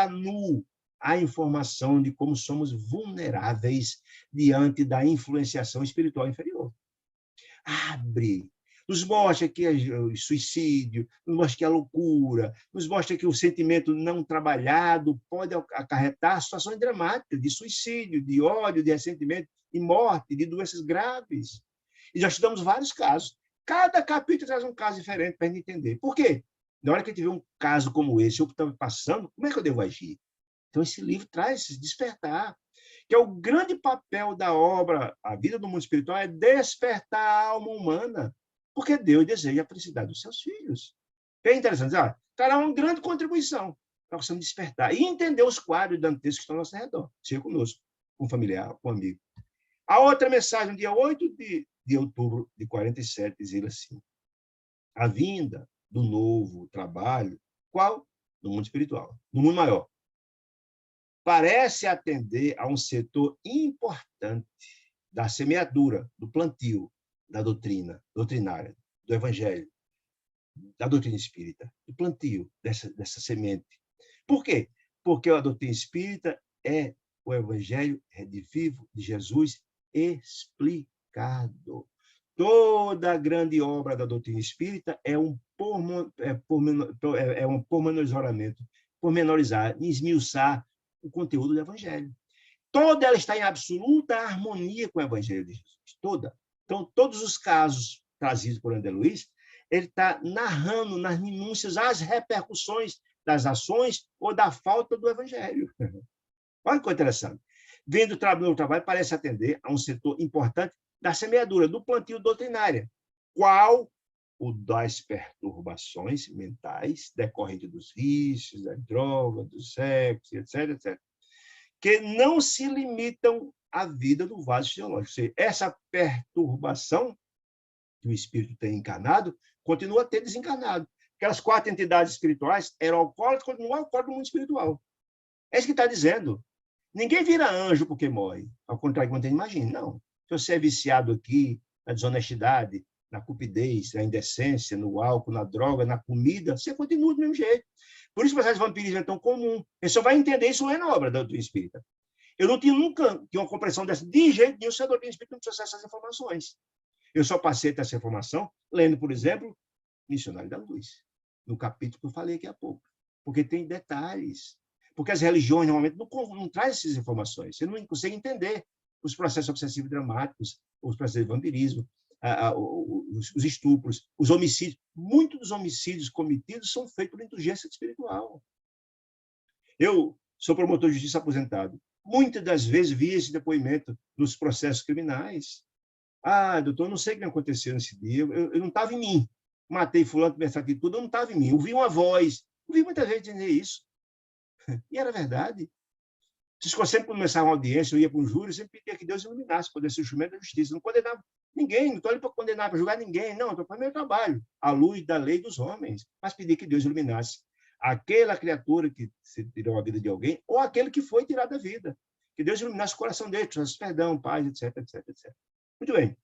nu a informação de como somos vulneráveis diante da influenciação espiritual inferior. Abre, nos mostra que o suicídio, nos mostra que a loucura, nos mostra que o sentimento não trabalhado pode acarretar situações dramáticas de suicídio, de ódio, de ressentimento, de morte, de doenças graves. E já estudamos vários casos. Cada capítulo traz um caso diferente para a gente entender. Por quê? Na hora que a gente vê um caso como esse, eu estou passando, como é que eu devo agir? Então, esse livro traz esse despertar, que é o grande papel da obra A Vida do Mundo Espiritual, é despertar a alma humana, porque Deus deseja a felicidade dos seus filhos. É interessante, trará uma grande contribuição. nós possamos despertar e entender os quadros dantescos que estão ao nosso redor, seja conosco, com um familiar, com um amigo. A outra mensagem, dia 8 de outubro de 47, dizia assim: a vinda do novo trabalho, qual? No mundo espiritual, no mundo maior, parece atender a um setor importante da semeadura, do plantio, da doutrinária, do evangelho, da doutrina espírita, do plantio dessa semente. Por quê? Porque a doutrina espírita é o evangelho redivivo de Jesus explicado. Toda a grande obra da doutrina espírita é um pormenorizar, esmiuçar o conteúdo do evangelho. Toda ela está em absoluta harmonia com o evangelho de Jesus. Toda. Então, todos os casos trazidos por André Luiz, ele está narrando nas minúcias as repercussões das ações ou da falta do evangelho. Olha que interessante. Vendo o trabalho, parece atender a um setor importante da semeadura, do plantio doutrinária, qual o das perturbações mentais decorrentes dos vícios, da droga, do sexo, etc., que não se limitam à vida do vaso fisiológico. Ou seja, essa perturbação que o espírito tem encarnado continua a ter desencarnado. Aquelas 4 entidades espirituais eram alcoólatras, continuam alcoólatras no mundo espiritual. É isso que está dizendo. Ninguém vira anjo porque morre, ao contrário do que você imagina. Não. Se você é viciado aqui na desonestidade, na cupidez, na indecência, no álcool, na droga, na comida, você continua do mesmo jeito. Por isso o processo de vampirismo é tão comum. Você só vai entender isso lendo a obra da doutrina espírita. Eu não tinha nunca uma compreensão dessa, de jeito nenhum, se a doutrina espírita não trouxe essas informações. Eu só passei a ter essa informação lendo, por exemplo, Missionário da Luz, no capítulo que eu falei aqui há pouco. Porque tem detalhes. Porque as religiões, normalmente, não trazem essas informações. Você não consegue entender os processos obsessivos dramáticos, os processos de vampirismo, os estupros, os homicídios. Muitos dos homicídios cometidos são feitos por indulgência espiritual. Eu sou promotor de justiça aposentado. Muitas das vezes vi esse depoimento nos processos criminais. Doutor, não sei o que aconteceu nesse dia, eu não estava em mim. Matei fulano, pensar aqui tudo, eu não estava em mim. Ouvi uma voz, ouvi muita gente dizer isso. E era verdade. Sempre começava uma audiência, eu ia para um júri, sempre pedia que Deus iluminasse, poder ser o instrumento da justiça. Não condenava ninguém, não estou ali para condenar, para julgar ninguém, não, estou fazendo meu trabalho, à luz da lei dos homens, mas pedir que Deus iluminasse aquela criatura que se tirou a vida de alguém, ou aquele que foi tirado da vida. Que Deus iluminasse o coração dele, trouxesse perdão, paz, etc, etc, etc. Muito bem.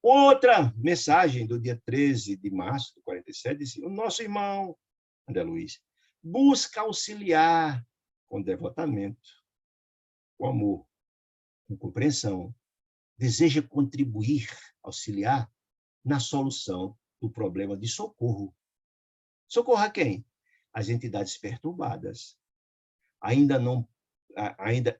Outra mensagem do dia 13 de março de 47, disse: o nosso irmão, André Luiz, busca auxiliar com devotamento, com amor, com compreensão, deseja contribuir, auxiliar na solução do problema de socorro. Socorro a quem? As entidades perturbadas, ainda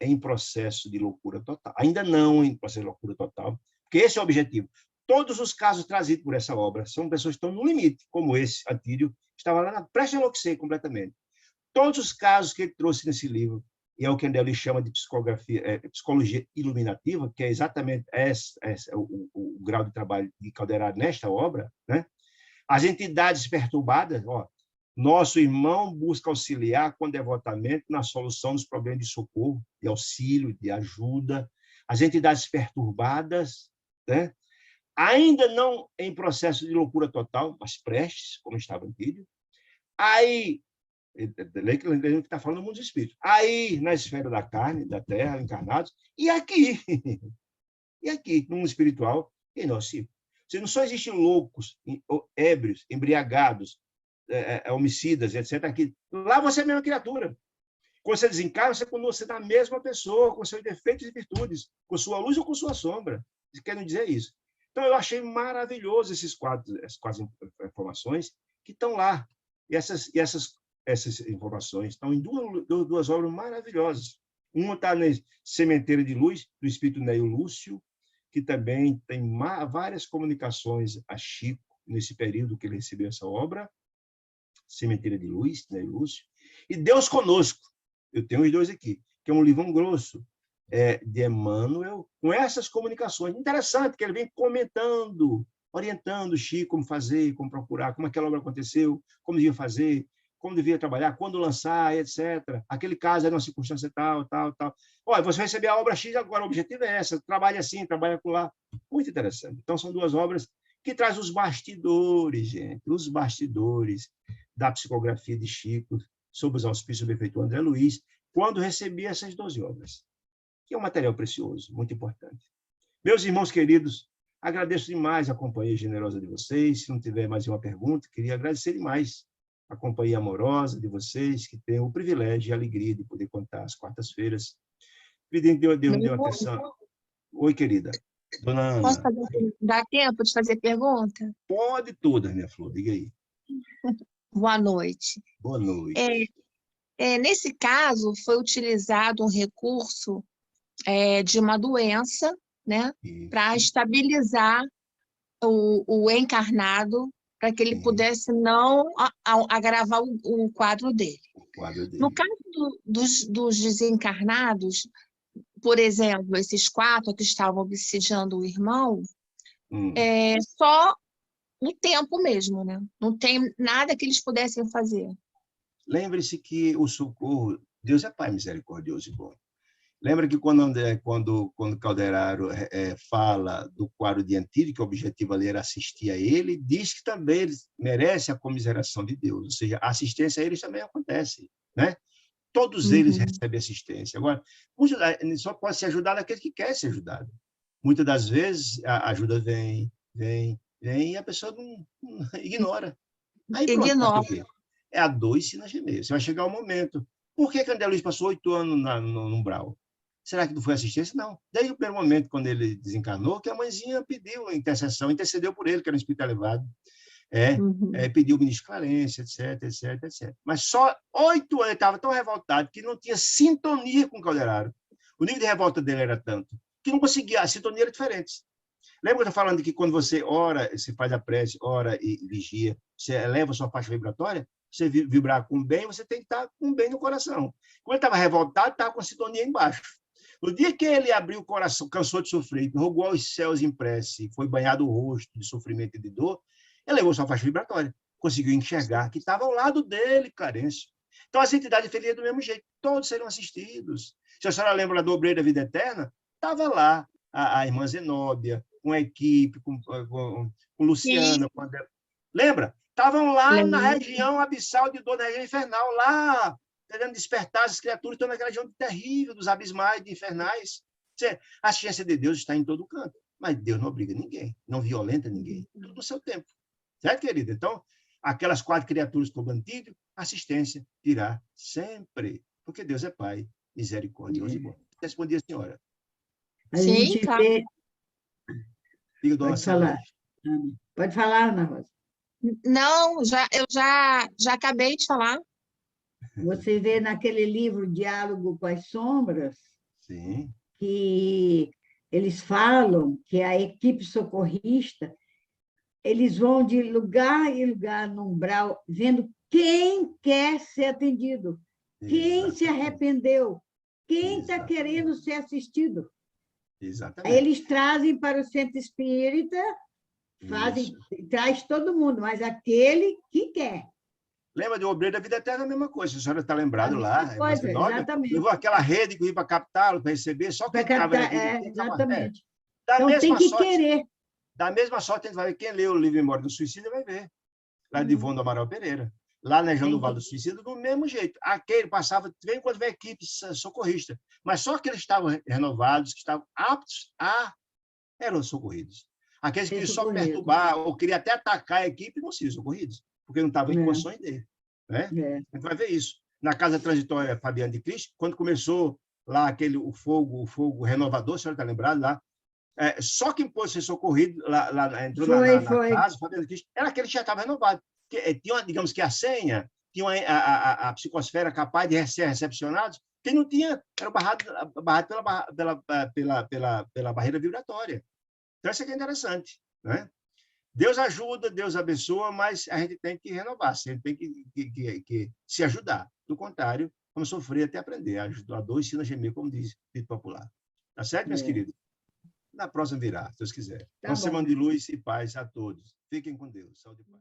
em processo de loucura total, ainda não em processo de loucura total, porque esse é o objetivo. Todos os casos trazidos por essa obra são pessoas que estão no limite, como esse, Antídio, estava lá prestes a enlouquecer completamente. Todos os casos que ele trouxe nesse livro, e é o que André Luiz chama de psicologia iluminativa, que é exatamente o grau de trabalho de Calderaro nesta obra, né? As entidades perturbadas, nosso irmão busca auxiliar com devotamento na solução dos problemas de socorro, de auxílio, de ajuda. As entidades perturbadas, né? Ainda não em processo de loucura total, mas prestes, como estava Antídio. Aí, lei que está falando do mundo dos espíritos. Aí, na esfera da carne, da terra, encarnados, e aqui, no mundo espiritual, em nosso círculo. Não só existem loucos, ébrios, embriagados, homicidas, etc. Aqui. Lá você é a mesma criatura. Quando você desencarna, você continua sendo a mesma pessoa, com seus defeitos e virtudes, com sua luz ou com sua sombra. Querem dizer isso. Então, eu achei maravilhoso essas quatro informações que estão lá. E essas informações estão em duas obras maravilhosas. Uma está na Sementeira de Luz, do espírito Neio Lúcio, que também tem várias comunicações a Chico, nesse período que ele recebeu essa obra, Sementeira de Luz, Neio Lúcio, e Deus Conosco, eu tenho os dois aqui, que é um livro grosso, de Emmanuel, com essas comunicações. Interessante que ele vem comentando, orientando o Chico como fazer, como procurar, como aquela obra aconteceu, como devia fazer, como devia trabalhar, quando lançar, etc. Aquele caso era uma circunstância tal, tal, tal. Olha, você vai receber a obra X agora, o objetivo é essa, trabalha assim, trabalha por lá. Muito interessante. Então, são 2 obras que trazem os bastidores, gente, os bastidores da psicografia de Chico, sob os auspícios do benfeitor André Luiz, quando recebia essas 12 obras, que é um material precioso, muito importante. Meus irmãos queridos, agradeço demais a companhia generosa de vocês. Se não tiver mais uma pergunta, queria agradecer demais a companhia amorosa de vocês, que tem o privilégio e a alegria de poder contar às quartas-feiras. Pedindo deu atenção. Oi, querida. Dona Posso Ana. dar tempo de fazer pergunta? Pode todas, minha flor, diga aí. Boa noite. Boa noite. Nesse caso, foi utilizado um recurso de uma doença, né, para estabilizar o encarnado, para que ele pudesse não agravar o quadro dele. No caso dos desencarnados, por exemplo, esses 4 que estavam obsidiando o irmão, só o tempo mesmo, né? Não tem nada que eles pudessem fazer. Lembre-se que o socorro, Deus é Pai misericordioso e bom. Lembra que quando Calderaro fala do quadro de Antídio, que o objetivo ali era assistir a ele, diz que também ele merece a comiseração de Deus, ou seja, a assistência a eles também acontece, né? Todos eles recebem assistência. Agora, só pode ser ajudado aquele que quer ser ajudado. Muitas das vezes, a ajuda vem, e a pessoa não ignora. Aí pronto, Ignora. é a dor ensina a gemer. Você vai chegar o momento. Por que André Luiz passou 8 anos no umbral? Será que não foi assistência? Não. Desde o primeiro momento, quando ele desencarnou, que a mãezinha pediu intercessão, intercedeu por ele, que era um espírito elevado. Pediu ministro Clarência, etc, etc, etc. Mas só 8 anos ele estava tão revoltado que não tinha sintonia com o Calderaro. O nível de revolta dele era tanto que não conseguia, a sintonia era diferente. Lembra que eu estou falando que quando você ora, você faz a prece, ora e vigia, você eleva a sua faixa vibratória, você vibrar com bem, você tem que estar com bem no coração. Quando ele estava revoltado, estava com a sintonia embaixo. No dia que ele abriu o coração, cansou de sofrer, rogou aos céus em prece, foi banhado o rosto de sofrimento e de dor, elevou sua faixa vibratória, conseguiu enxergar que estava ao lado dele, Clarencio. Então, as entidades felizes do mesmo jeito, todos seriam assistidos. Se a senhora lembra do Obreiro da Vida Eterna, estava lá a irmã Zenóbia, com a equipe, com Luciana. Lembra? Estavam lá na região abissal de dor, na região infernal, lá, querendo despertar as criaturas, estão naquela região terrível, dos abismais, de infernais. A ciência de Deus está em todo canto, mas Deus não obriga ninguém, não violenta ninguém, tudo no seu tempo. Certo, querida? Então, aquelas 4 criaturas como Antídio, assistência virá sempre, porque Deus é Pai, misericordioso e bom. Respondi a senhora. A gente vê... Diga, dona falar. Pode falar, Ana Rosa. Não, eu já acabei de falar. Você vê naquele livro Diálogo com as Sombras, sim, que eles falam que a equipe socorrista, eles vão de lugar em lugar no umbral, vendo quem quer ser atendido, quem se arrependeu, quem está querendo ser assistido. Exatamente. Aí eles trazem para o centro espírita, traz todo mundo, mas aquele que quer. Lembra do Obreiro da Vida Eterna, a mesma coisa. A senhora está lembrado lá. Coisa, exatamente. Levou aquela rede que ia para captá-lo, para receber, só que estava... Exatamente. Então tem que querer. Da mesma sorte, a gente vai ver. Quem leu o livro Memória do Suicídio vai ver. Lá de Ivone do Amaral Pereira. Lá na região do Vale do Suicídio, do mesmo jeito. Aquele passava, vem quando vem a equipe socorrista. Mas só que eles estavam renovados, que estavam aptos eram socorridos. Aqueles que queriam só perturbar ou queriam até atacar a equipe não seriam socorridos, porque não estavam em condições dele. Né? A gente vai ver isso. Na Casa Transitória Fabiano de Cristo, quando começou lá o fogo renovador, a senhora está lembrado lá? Só quem pôde ser socorrido lá entrou na casa, Fabiano de Cristo, era aquele que já estava renovado. Tinha, digamos que a senha, tinha a psicosfera capaz de ser recepcionados, quem não tinha era barrado pela barreira vibratória. Então, isso aqui é interessante. Né? Deus ajuda, Deus abençoa, mas a gente tem que renovar, a gente tem que se ajudar. Do contrário, vamos sofrer até aprender. A dor ensina a gemer, como diz o dito popular. Tá certo, meus queridos? Na próxima virá, se Deus quiser. Uma semana de luz e paz a todos. Fiquem com Deus. Saúde e paz.